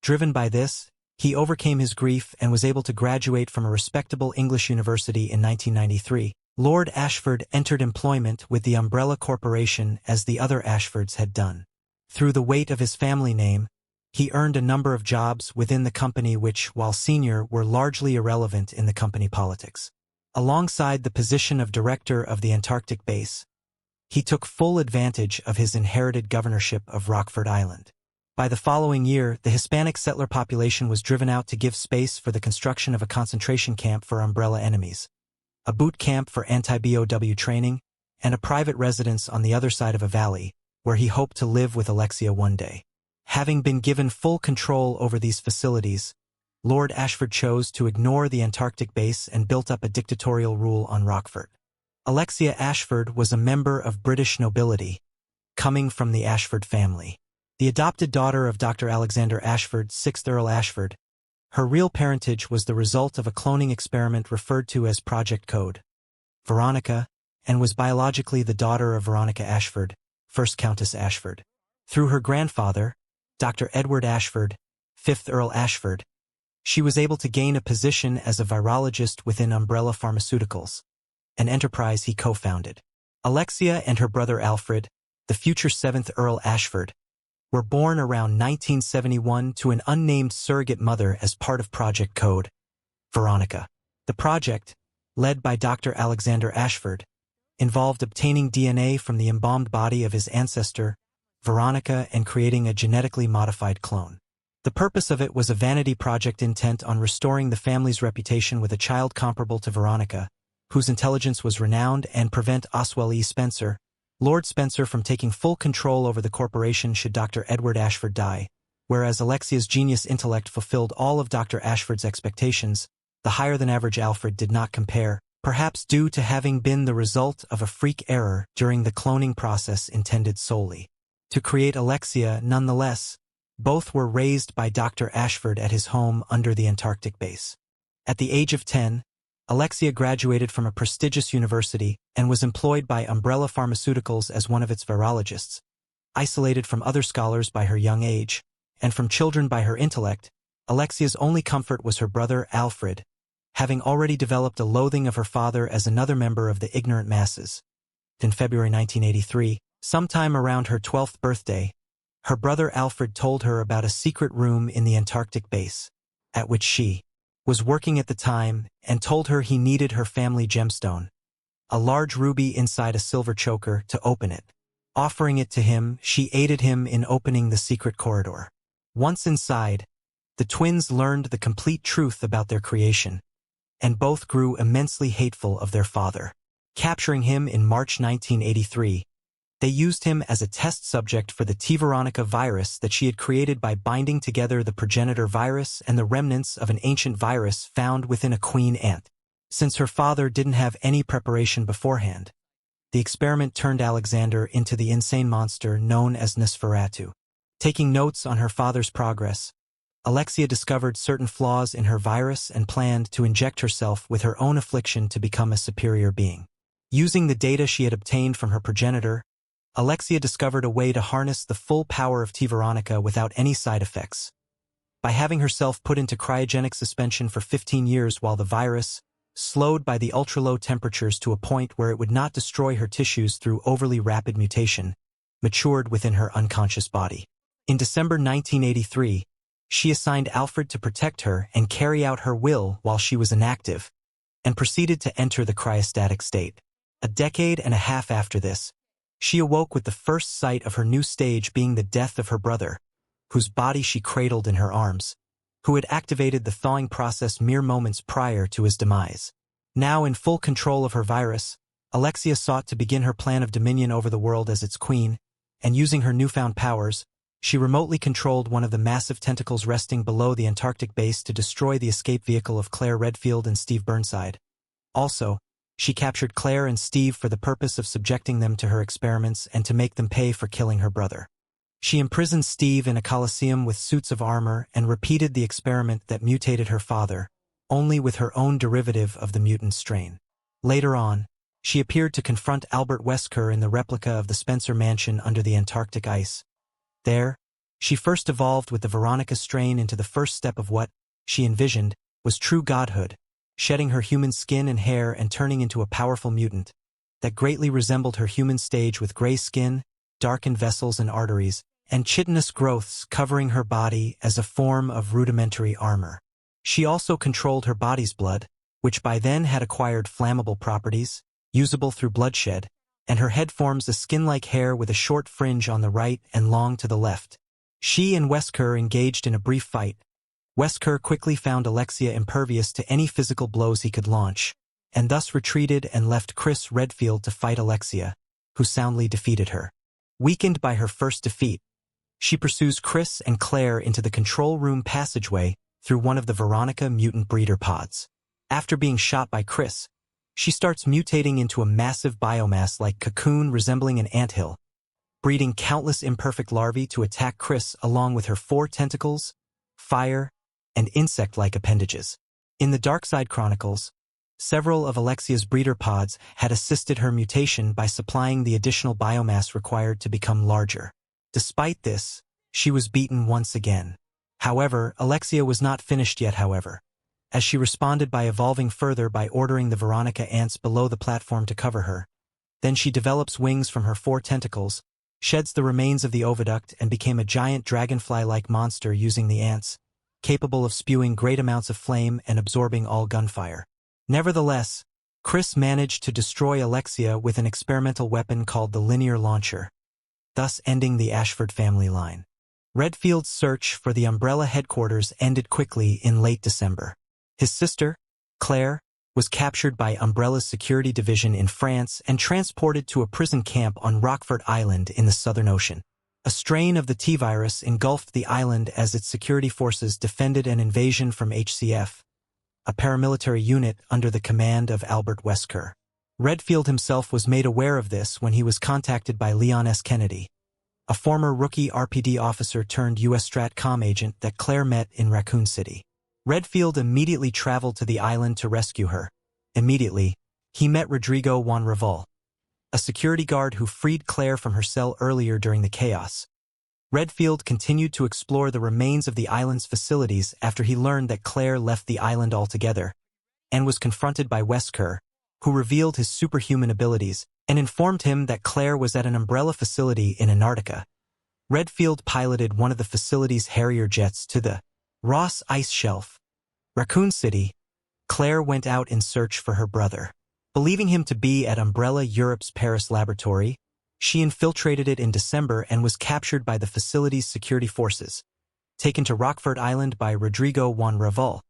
S1: Driven by this, he overcame his grief and was able to graduate from a respectable English university in 1993. Lord Ashford entered employment with the Umbrella Corporation as the other Ashfords had done. Through the weight of his family name, he earned a number of jobs within the company which, while senior, were largely irrelevant in the company politics. Alongside the position of director of the Antarctic base, he took full advantage of his inherited governorship of Rockford Island. By the following year, the Hispanic settler population was driven out to give space for the construction of a concentration camp for umbrella enemies, a boot camp for anti-BOW training, and a private residence on the other side of a valley, where he hoped to live with Alexia one day. Having been given full control over these facilities, Lord Ashford chose to ignore the Antarctic base and built up a dictatorial rule on Rockfort. Alexia Ashford was a member of British nobility, coming from the Ashford family. The adopted daughter of Dr. Alexander Ashford, 6th Earl Ashford, her real parentage was the result of a cloning experiment referred to as Project Code, Veronica, and was biologically the daughter of Veronica Ashford, 1st Countess Ashford. Through her grandfather, Dr. Edward Ashford, 5th Earl Ashford, she was able to gain a position as a virologist within Umbrella Pharmaceuticals, an enterprise he co-founded. Alexia and her brother Alfred, the future 7th Earl Ashford, were born around 1971 to an unnamed surrogate mother as part of Project Code, Veronica. The project, led by Dr. Alexander Ashford, involved obtaining DNA from the embalmed body of his ancestor, Veronica, and creating a genetically modified clone. The purpose of it was a vanity project intent on restoring the family's reputation with a child comparable to Veronica, whose intelligence was renowned, and prevent Oswell E. Spencer, Lord Spencer, from taking full control over the corporation should Dr. Edward Ashford die. Whereas Alexia's genius intellect fulfilled all of Dr. Ashford's expectations, the higher-than-average Alfred did not compare, perhaps due to having been the result of a freak error during the cloning process intended solely to create Alexia. Nonetheless, both were raised by Dr. Ashford at his home under the Antarctic base. At the age of 10, Alexia graduated from a prestigious university and was employed by Umbrella Pharmaceuticals as one of its virologists. Isolated from other scholars by her young age, and from children by her intellect, Alexia's only comfort was her brother Alfred, having already developed a loathing of her father as another member of the ignorant masses. In February 1983, sometime around her 12th birthday, her brother Alfred told her about a secret room in the Antarctic base, at which she was working at the time, and told her he needed her family gemstone, a large ruby inside a silver choker, to open it. Offering it to him, she aided him in opening the secret corridor. Once inside, the twins learned the complete truth about their creation, and both grew immensely hateful of their father. Capturing him in March 1983, they used him as a test subject for the T-Veronica virus that she had created by binding together the progenitor virus and the remnants of an ancient virus found within a queen ant. Since her father didn't have any preparation beforehand, the experiment turned Alexander into the insane monster known as Nosferatu. Taking notes on her father's progress, Alexia discovered certain flaws in her virus and planned to inject herself with her own affliction to become a superior being. Using the data she had obtained from her progenitor, Alexia discovered a way to harness the full power of T-Veronica without any side effects. By having herself put into cryogenic suspension for 15 years while the virus, slowed by the ultra-low temperatures to a point where it would not destroy her tissues through overly rapid mutation, matured within her unconscious body. In December 1983, she assigned Alfred to protect her and carry out her will while she was inactive, and proceeded to enter the cryostatic state. A decade and a half after this, she awoke with the first sight of her new stage being the death of her brother, whose body she cradled in her arms, who had activated the thawing process mere moments prior to his demise. Now in full control of her virus, Alexia sought to begin her plan of dominion over the world as its queen, and using her newfound powers, she remotely controlled one of the massive tentacles resting below the Antarctic base to destroy the escape vehicle of Claire Redfield and Steve Burnside. Also, she captured Claire and Steve for the purpose of subjecting them to her experiments and to make them pay for killing her brother. She imprisoned Steve in a coliseum with suits of armor and repeated the experiment that mutated her father, only with her own derivative of the mutant strain. Later on, she appeared to confront Albert Wesker in the replica of the Spencer Mansion under the Antarctic ice. There, she first evolved with the Veronica strain into the first step of what, she envisioned, was true godhood, shedding her human skin and hair and turning into a powerful mutant that greatly resembled her human stage with gray skin, darkened vessels and arteries, and chitinous growths covering her body as a form of rudimentary armor. She also controlled her body's blood, which by then had acquired flammable properties, usable through bloodshed, and her head forms a skin-like hair with a short fringe on the right and long to the left. She and Wesker engaged in a brief fight. Wesker quickly found Alexia impervious to any physical blows he could launch, and thus retreated and left Chris Redfield to fight Alexia, who soundly defeated her. Weakened by her first defeat, she pursues Chris and Claire into the control room passageway through one of the Veronica mutant breeder pods. After being shot by Chris, she starts mutating into a massive biomass-like cocoon resembling an anthill, breeding countless imperfect larvae to attack Chris along with her 4 tentacles, fire, and insect-like appendages. In the Darkside Chronicles, several of Alexia's breeder pods had assisted her mutation by supplying the additional biomass required to become larger. Despite this, she was beaten once again. However, Alexia was not finished yet, as she responded by evolving further by ordering the Veronica ants below the platform to cover her. Then she develops wings from her 4 tentacles, sheds the remains of the oviduct, and became a giant dragonfly-like monster using the ants, capable of spewing great amounts of flame and absorbing all gunfire. Nevertheless, Chris managed to destroy Alexia with an experimental weapon called the linear launcher, thus ending the Ashford family line. Redfield's search for the Umbrella headquarters ended quickly in late December. His sister, Claire, was captured by Umbrella's security division in France and transported to a prison camp on Rockford Island in the Southern Ocean. A strain of the T-virus engulfed the island as its security forces defended an invasion from HCF, a paramilitary unit under the command of Albert Wesker. Redfield himself was made aware of this when he was contacted by Leon S. Kennedy, a former rookie RPD officer turned U.S. Stratcom agent that Claire met in Raccoon City. Redfield immediately traveled to the island to rescue her. Immediately, he met Rodrigo Juan Raval, a security guard who freed Claire from her cell earlier during the chaos. Redfield continued to explore the remains of the island's facilities after he learned that Claire left the island altogether, and was confronted by Wesker, who revealed his superhuman abilities and informed him that Claire was at an Umbrella facility in Antarctica. Redfield piloted one of the facility's Harrier jets to the Ross Ice Shelf, Raccoon City. Claire went out in search for her brother. Believing him to be at Umbrella Europe's Paris laboratory, she infiltrated it in December and was captured by the facility's security forces. Taken to Rockford Island by Rodrigo Juan Raval,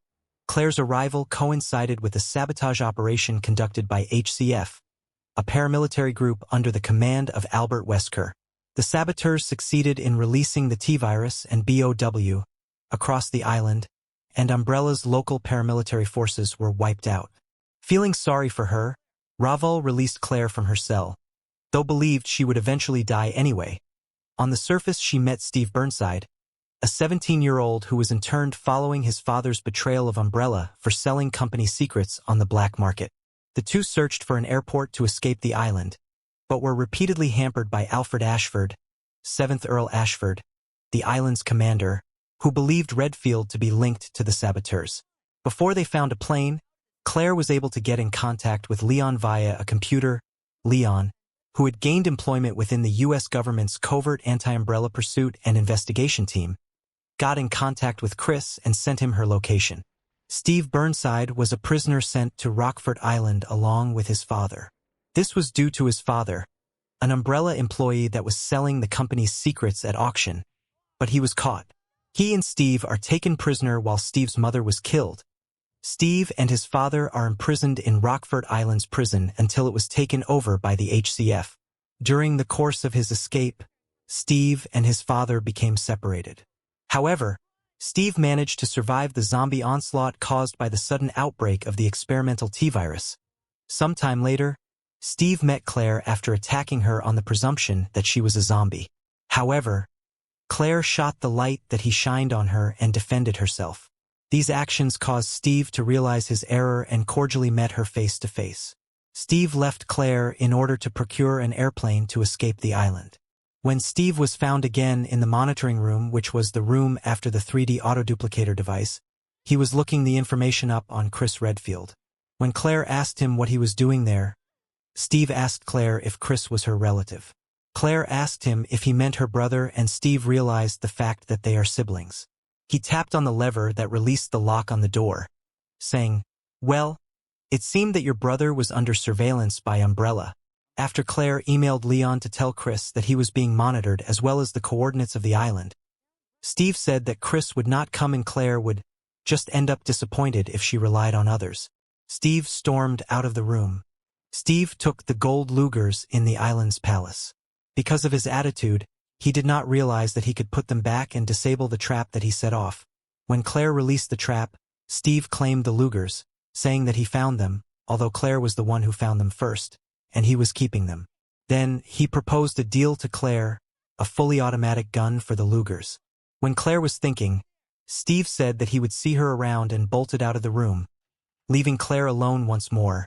S1: Claire's arrival coincided with a sabotage operation conducted by HCF, a paramilitary group under the command of Albert Wesker. The saboteurs succeeded in releasing the T-virus and BOW across the island, and Umbrella's local paramilitary forces were wiped out. Feeling sorry for her, Raval released Claire from her cell, though believed she would eventually die anyway. On the surface, she met Steve Burnside, a 17-year-old who was interned following his father's betrayal of Umbrella for selling company secrets on the black market. The two searched for an airport to escape the island, but were repeatedly hampered by Alfred Ashford, 7th Earl Ashford, the island's commander, who believed Redfield to be linked to the saboteurs. Before they found a plane, Claire was able to get in contact with Leon via a computer. Leon, who had gained employment within the U.S. government's covert anti-Umbrella pursuit and investigation team, got in contact with Chris and sent him her location. Steve Burnside was a prisoner sent to Rockford Island along with his father. This was due to his father, an Umbrella employee that was selling the company's secrets at auction, but he was caught. He and Steve are taken prisoner while Steve's mother was killed. Steve and his father are imprisoned in Rockford Island's prison until it was taken over by the HCF. During the course of his escape, Steve and his father became separated. However, Steve managed to survive the zombie onslaught caused by the sudden outbreak of the experimental T-virus. Sometime later, Steve met Claire after attacking her on the presumption that she was a zombie. However, Claire shot the light that he shined on her and defended herself. These actions caused Steve to realize his error and cordially met her face to face. Steve left Claire in order to procure an airplane to escape the island. When Steve was found again in the monitoring room, which was the room after the 3D autoduplicator device, he was looking the information up on Chris Redfield. When Claire asked him what he was doing there, Steve asked Claire if Chris was her relative. Claire asked him if he meant her brother, and Steve realized the fact that they are siblings. He tapped on the lever that released the lock on the door, saying, "Well, it seemed that your brother was under surveillance by Umbrella." After Claire emailed Leon to tell Chris that he was being monitored as well as the coordinates of the island, Steve said that Chris would not come and Claire would just end up disappointed if she relied on others. Steve stormed out of the room. Steve took the gold Lugers in the island's palace. Because of his attitude, he did not realize that he could put them back and disable the trap that he set off. When Claire released the trap, Steve claimed the Lugers, saying that he found them, although Claire was the one who found them first, and he was keeping them. Then, he proposed a deal to Claire, a fully automatic gun for the Lugers. When Claire was thinking, Steve said that he would see her around and bolted out of the room, leaving Claire alone once more.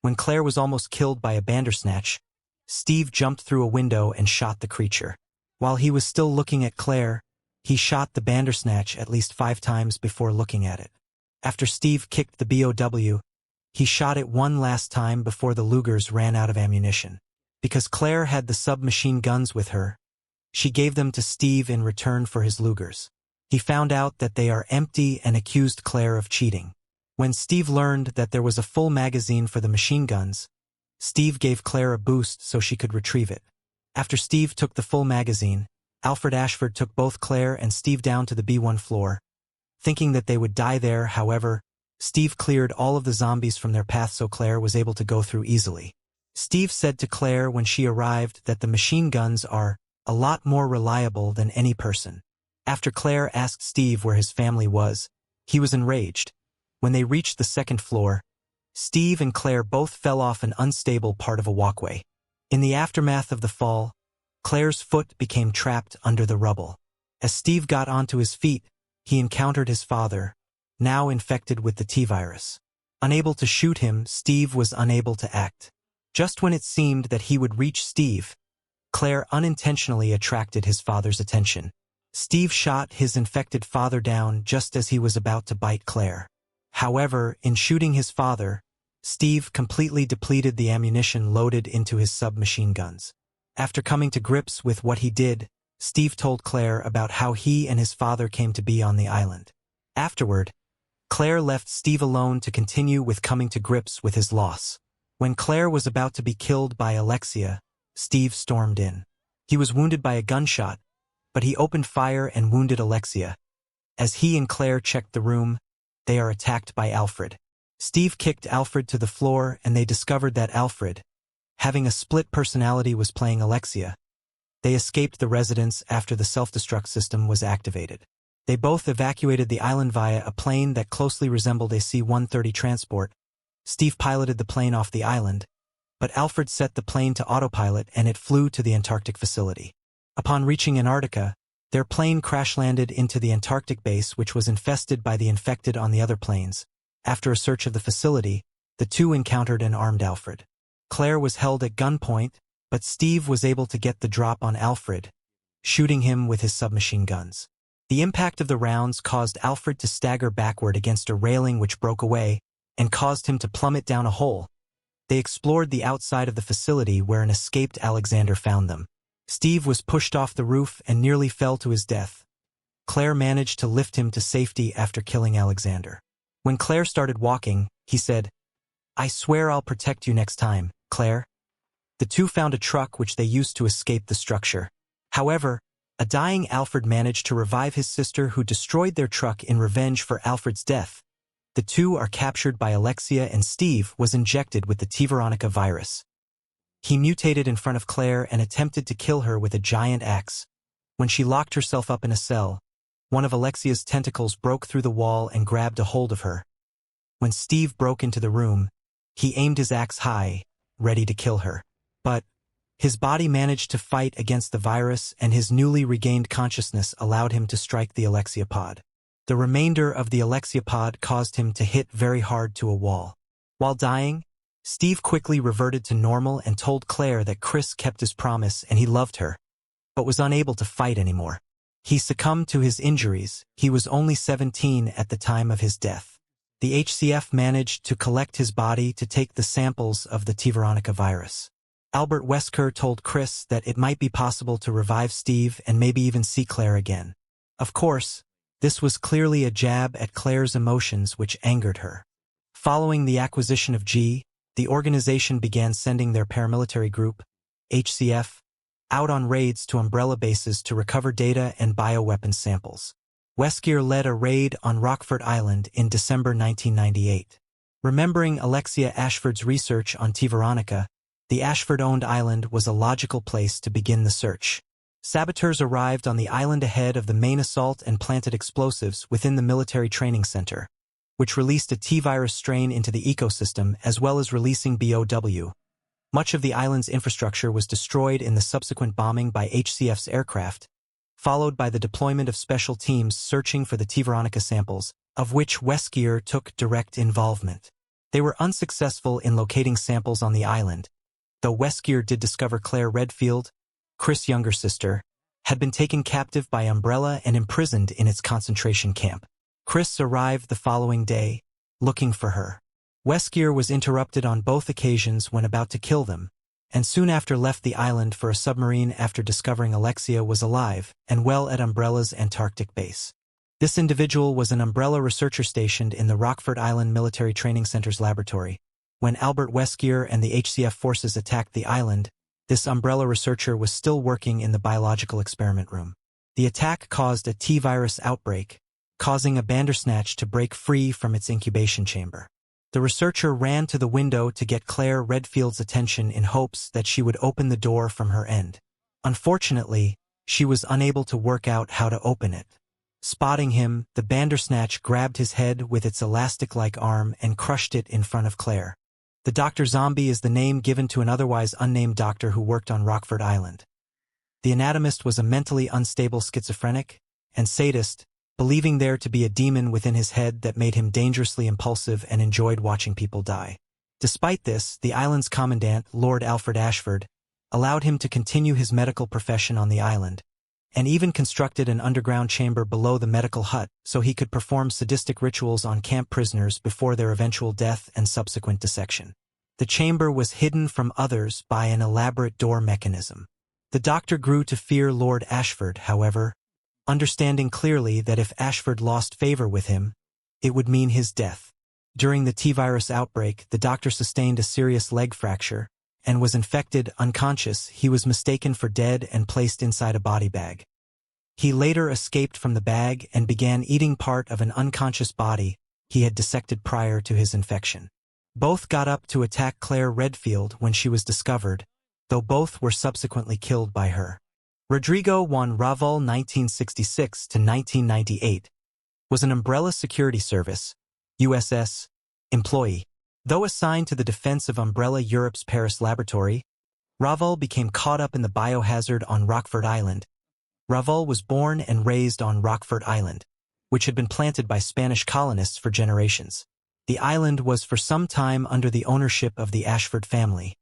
S1: When Claire was almost killed by a bandersnatch, Steve jumped through a window and shot the creature. While he was still looking at Claire, he shot the bandersnatch at least 5 times before looking at it. After Steve kicked the BOW, he shot it one last time before the Lugers ran out of ammunition. Because Claire had the submachine guns with her, she gave them to Steve in return for his Lugers. He found out that they are empty and accused Claire of cheating. When Steve learned that there was a full magazine for the machine guns, Steve gave Claire a boost so she could retrieve it. After Steve took the full magazine, Alfred Ashford took both Claire and Steve down to the B1 floor. Thinking that they would die there, however, Steve cleared all of the zombies from their path so Claire was able to go through easily. Steve said to Claire when she arrived that the machine guns are a lot more reliable than any person. After Claire asked Steve where his family was, he was enraged. When they reached the 2nd floor, Steve and Claire both fell off an unstable part of a walkway. In the aftermath of the fall, Claire's foot became trapped under the rubble. As Steve got onto his feet, he encountered his father, now infected with the T-virus. Unable to shoot him, Steve was unable to act. Just when it seemed that he would reach Steve, Claire unintentionally attracted his father's attention. Steve shot his infected father down just as he was about to bite Claire. However, in shooting his father, Steve completely depleted the ammunition loaded into his submachine guns. After coming to grips with what he did, Steve told Claire about how he and his father came to be on the island. Afterward, Claire left Steve alone to continue with coming to grips with his loss. When Claire was about to be killed by Alexia, Steve stormed in. He was wounded by a gunshot, but he opened fire and wounded Alexia. As he and Claire checked the room, they are attacked by Alfred. Steve kicked Alfred to the floor and they discovered that Alfred, having a split personality, was playing Alexia. They escaped the residence after the self-destruct system was activated. They both evacuated the island via a plane that closely resembled a C-130 transport. Steve piloted the plane off the island, but Alfred set the plane to autopilot and it flew to the Antarctic facility. Upon reaching Antarctica, their plane crash-landed into the Antarctic base, which was infested by the infected on the other planes. After a search of the facility, the two encountered and armed Alfred. Claire was held at gunpoint, but Steve was able to get the drop on Alfred, shooting him with his submachine guns. The impact of the rounds caused Alfred to stagger backward against a railing which broke away and caused him to plummet down a hole. They explored the outside of the facility where an escaped Alexander found them. Steve was pushed off the roof and nearly fell to his death. Claire managed to lift him to safety after killing Alexander. When Claire started walking, he said, "I swear I'll protect you next time, Claire." The two found a truck which they used to escape the structure. However, a dying Alfred managed to revive his sister who destroyed their truck in revenge for Alfred's death. The two are captured by Alexia and Steve was injected with the veronica virus. He mutated in front of Claire and attempted to kill her with a giant axe. When she locked herself up in a cell, one of Alexia's tentacles broke through the wall and grabbed a hold of her. When Steve broke into the room, he aimed his axe high, ready to kill her. But his body managed to fight against the virus and his newly regained consciousness allowed him to strike the Alexia pod. The remainder of the Alexia pod caused him to hit very hard to a wall. While dying, Steve quickly reverted to normal and told Claire that Chris kept his promise and he loved her, but was unable to fight anymore. He succumbed to his injuries. He was only 17 at the time of his death. The HCF managed to collect his body to take the samples of the veronica virus. Albert Wesker told Chris that it might be possible to revive Steve and maybe even see Claire again. Of course, this was clearly a jab at Claire's emotions which angered her. Following the acquisition of G, the organization began sending their paramilitary group, HCF, out on raids to Umbrella bases to recover data and bioweapons samples. Weskier led a raid on Rockford Island in December 1998. Remembering Alexia Ashford's research on veronica, the Ashford-owned island was a logical place to begin the search. Saboteurs arrived on the island ahead of the main assault and planted explosives within the military training center, which released a T-virus strain into the ecosystem as well as releasing BOW. Much of the island's infrastructure was destroyed in the subsequent bombing by HCF's aircraft, followed by the deployment of special teams searching for the veronica samples, of which Weskier took direct involvement. They were unsuccessful in locating samples on the island, though Weskier did discover Claire Redfield, Chris' younger sister, had been taken captive by Umbrella and imprisoned in its concentration camp. Chris arrived the following day, looking for her. Weskier was interrupted on both occasions when about to kill them, and soon after left the island for a submarine after discovering Alexia was alive and well at Umbrella's Antarctic base. This individual was an Umbrella researcher stationed in the Rockford Island Military Training Center's laboratory. When Albert Weskier and the HCF forces attacked the island, this Umbrella researcher was still working in the biological experiment room. The attack caused a T-virus outbreak, causing a Bandersnatch to break free from its incubation chamber. The researcher ran to the window to get Claire Redfield's attention in hopes that she would open the door from her end. Unfortunately, she was unable to work out how to open it. Spotting him, the Bandersnatch grabbed his head with its elastic-like arm and crushed it in front of Claire. The Dr. Zombie is the name given to an otherwise unnamed doctor who worked on Rockford Island. The anatomist was a mentally unstable schizophrenic and sadist, believing there to be a demon within his head that made him dangerously impulsive and enjoyed watching people die. Despite this, the island's commandant, Lord Alfred Ashford, allowed him to continue his medical profession on the island, and even constructed an underground chamber below the medical hut so he could perform sadistic rituals on camp prisoners before their eventual death and subsequent dissection. The chamber was hidden from others by an elaborate door mechanism. The doctor grew to fear Lord Ashford, however, understanding clearly that if Ashford lost favor with him, it would mean his death. During the T-virus outbreak, the doctor sustained a serious leg fracture, and was infected unconscious. He was mistaken for dead and placed inside a body bag. He later escaped from the bag and began eating part of an unconscious body he had dissected prior to his infection. Both got up to attack Claire Redfield when she was discovered, though both were subsequently killed by her. Rodrigo Juan Raval 1966 to 1998 was an Umbrella Security Service, USS, employee. Though assigned to the defense of Umbrella Europe's Paris laboratory, Raval became caught up in the biohazard on Rockford Island. Raval was born and raised on Rockford Island, which had been planted by Spanish colonists for generations. The island was for some time under the ownership of the Ashford family,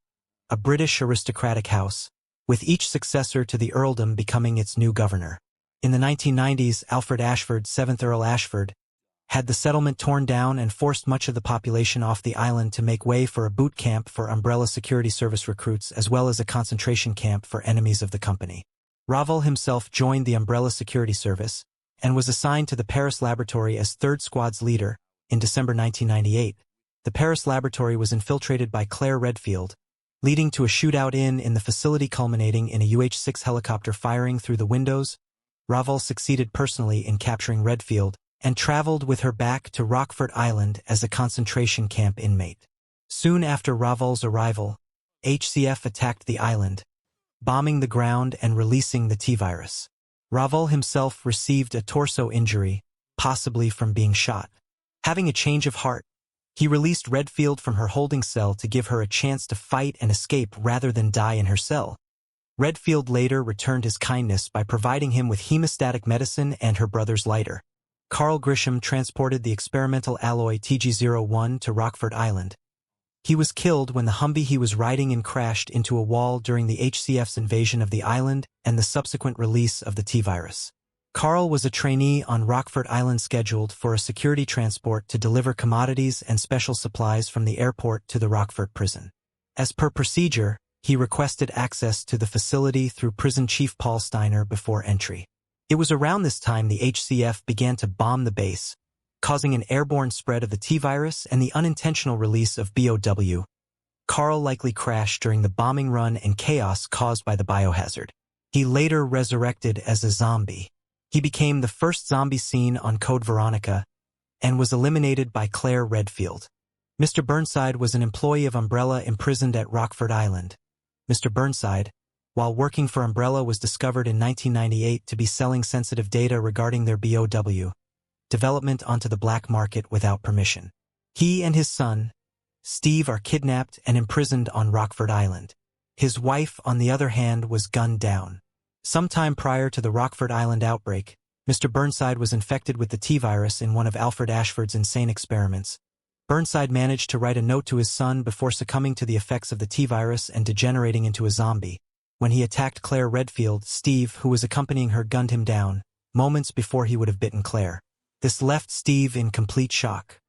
S1: a British aristocratic house, with each successor to the earldom becoming its new governor. In the 1990s, Alfred Ashford, 7th Earl Ashford, had the settlement torn down and forced much of the population off the island to make way for a boot camp for Umbrella Security Service recruits as well as a concentration camp for enemies of the company. Raval himself joined the Umbrella Security Service and was assigned to the Paris laboratory as 3rd Squad's leader in December 1998. The Paris laboratory was infiltrated by Claire Redfield, leading to a shootout in the facility culminating in a UH-6 helicopter firing through the windows. Raval succeeded personally in capturing Redfield and traveled with her back to Rockford Island as a concentration camp inmate. Soon after Raval's arrival, HCF attacked the island, bombing the ground and releasing the T-virus. Raval himself received a torso injury, possibly from being shot. Having a change of heart, he released Redfield from her holding cell to give her a chance to fight and escape rather than die in her cell. Redfield later returned his kindness by providing him with hemostatic medicine and her brother's lighter. Carl Grisham transported the experimental alloy TG-01 to Rockford Island. He was killed when the Humvee he was riding in crashed into a wall during the HCF's invasion of the island and the subsequent release of the T-virus. Carl was a trainee on Rockford Island scheduled for a security transport to deliver commodities and special supplies from the airport to the Rockford prison. As per procedure, he requested access to the facility through prison chief Paul Steiner before entry. It was around this time the HCF began to bomb the base, causing an airborne spread of the T-virus and the unintentional release of BOW. Carl likely crashed during the bombing run and chaos caused by the biohazard. He later resurrected as a zombie. He became the first zombie seen on Code Veronica and was eliminated by Claire Redfield. Mr. Burnside was an employee of Umbrella imprisoned at Rockford Island. Mr. Burnside, while working for Umbrella, was discovered in 1998 to be selling sensitive data regarding their BOW development onto the black market without permission. He and his son, Steve, are kidnapped and imprisoned on Rockford Island. His wife, on the other hand, was gunned down. Sometime prior to the Rockford Island outbreak, Mr. Burnside was infected with the T-virus in one of Alfred Ashford's insane experiments. Burnside managed to write a note to his son before succumbing to the effects of the T-virus and degenerating into a zombie. When he attacked Claire Redfield, Steve, who was accompanying her, gunned him down, moments before he would have bitten Claire. This left Steve in complete shock.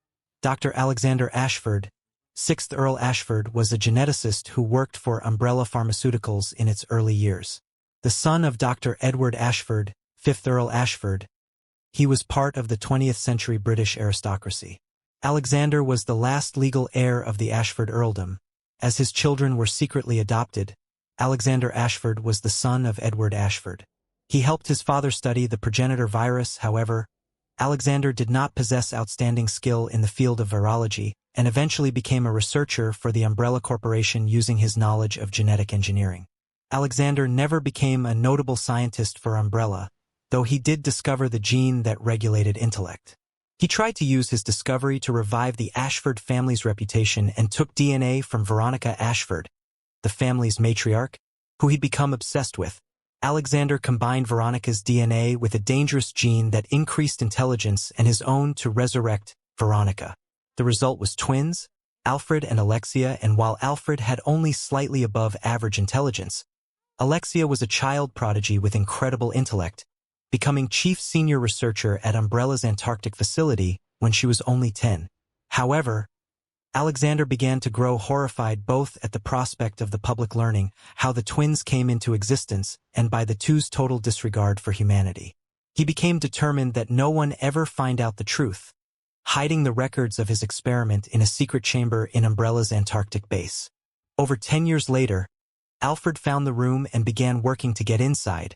S1: Dr. Alexander Ashford, 6th Earl Ashford, was a geneticist who worked for Umbrella Pharmaceuticals in its early years. The son of Dr. Edward Ashford, 5th Earl Ashford, he was part of the 20th century British aristocracy. Alexander was the last legal heir of the Ashford earldom. As his children were secretly adopted, Alexander Ashford was the son of Edward Ashford. He helped his father study the progenitor virus. However, Alexander did not possess outstanding skill in the field of virology and eventually became a researcher for the Umbrella Corporation using his knowledge of genetic engineering. Alexander never became a notable scientist for Umbrella, though he did discover the gene that regulated intellect. He tried to use his discovery to revive the Ashford family's reputation and took DNA from Veronica Ashford, the family's matriarch, who he'd become obsessed with. Alexander combined Veronica's DNA with a dangerous gene that increased intelligence and his own to resurrect Veronica. The result was twins, Alfred and Alexia, and while Alfred had only slightly above average intelligence, Alexia was a child prodigy with incredible intellect, becoming chief senior researcher at Umbrella's Antarctic facility when she was only 10. However, Alexander began to grow horrified both at the prospect of the public learning how the twins came into existence and by the two's total disregard for humanity. He became determined that no one ever find out the truth, hiding the records of his experiment in a secret chamber in Umbrella's Antarctic base. Over 10 years later, Alfred found the room and began working to get inside,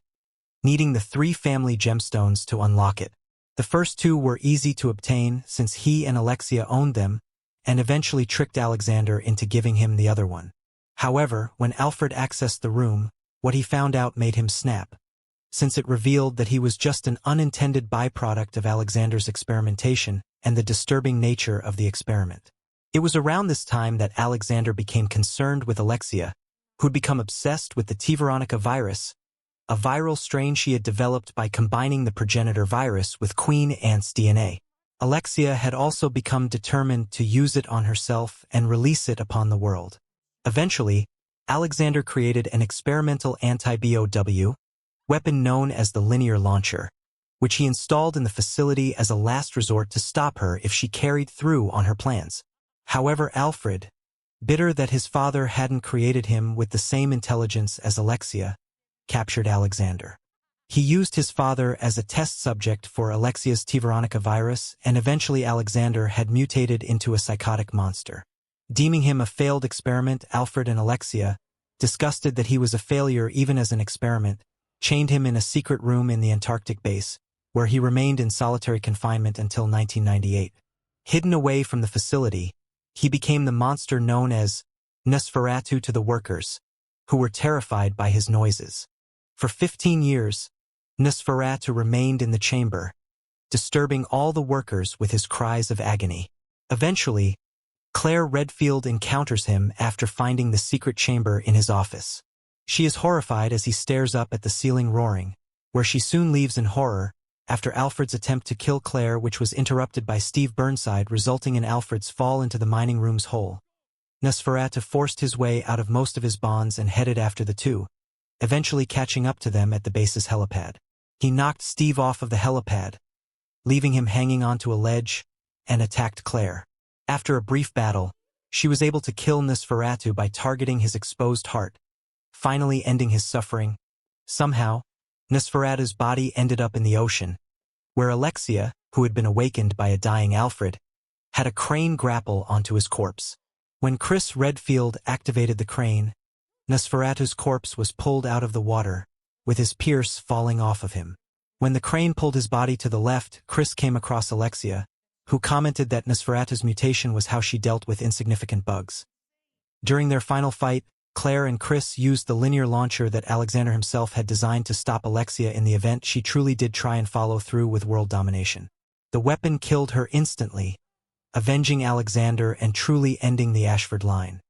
S1: needing the 3 family gemstones to unlock it. The first 2 were easy to obtain since he and Alexia owned them, and eventually tricked Alexander into giving him the other one. However, when Alfred accessed the room, what he found out made him snap, since it revealed that he was just an unintended byproduct of Alexander's experimentation and the disturbing nature of the experiment. It was around this time that Alexander became concerned with Alexia, who had become obsessed with the T. veronica virus, a viral strain she had developed by combining the progenitor virus with Queen Ant's DNA. Alexia had also become determined to use it on herself and release it upon the world. Eventually, Alexander created an experimental anti-BOW weapon known as the linear launcher, which he installed in the facility as a last resort to stop her if she carried through on her plans. However, Alfred, bitter that his father hadn't created him with the same intelligence as Alexia, captured Alexander. He used his father as a test subject for Alexia's T. veronica virus, and eventually Alexander had mutated into a psychotic monster. Deeming him a failed experiment, Alfred and Alexia, disgusted that he was a failure even as an experiment, chained him in a secret room in the Antarctic base, where he remained in solitary confinement until 1998. Hidden away from the facility, he became the monster known as Nosferatu to the workers, who were terrified by his noises. For 15 years, Nosferatu remained in the chamber, disturbing all the workers with his cries of agony. Eventually, Claire Redfield encounters him after finding the secret chamber in his office. She is horrified as he stares up at the ceiling roaring, where she soon leaves in horror after Alfred's attempt to kill Claire, which was interrupted by Steve Burnside, resulting in Alfred's fall into the mining room's hole. Nosferatu forced his way out of most of his bonds and headed after the two, eventually catching up to them at the base's helipad. He knocked Steve off of the helipad, leaving him hanging onto a ledge, and attacked Claire. After a brief battle, she was able to kill Nosferatu by targeting his exposed heart, finally ending his suffering. Somehow, Nosferatu's body ended up in the ocean, where Alexia, who had been awakened by a dying Alfred, had a crane grapple onto his corpse. When Chris Redfield activated the crane, Nosferatu's corpse was pulled out of the water, with his pierce falling off of him. When the crane pulled his body to the left, Chris came across Alexia, who commented that Nosferatu's mutation was how she dealt with insignificant bugs. During their final fight, Claire and Chris used the linear launcher that Alexander himself had designed to stop Alexia in the event she truly did try and follow through with world domination. The weapon killed her instantly, avenging Alexander and truly ending the Ashford line.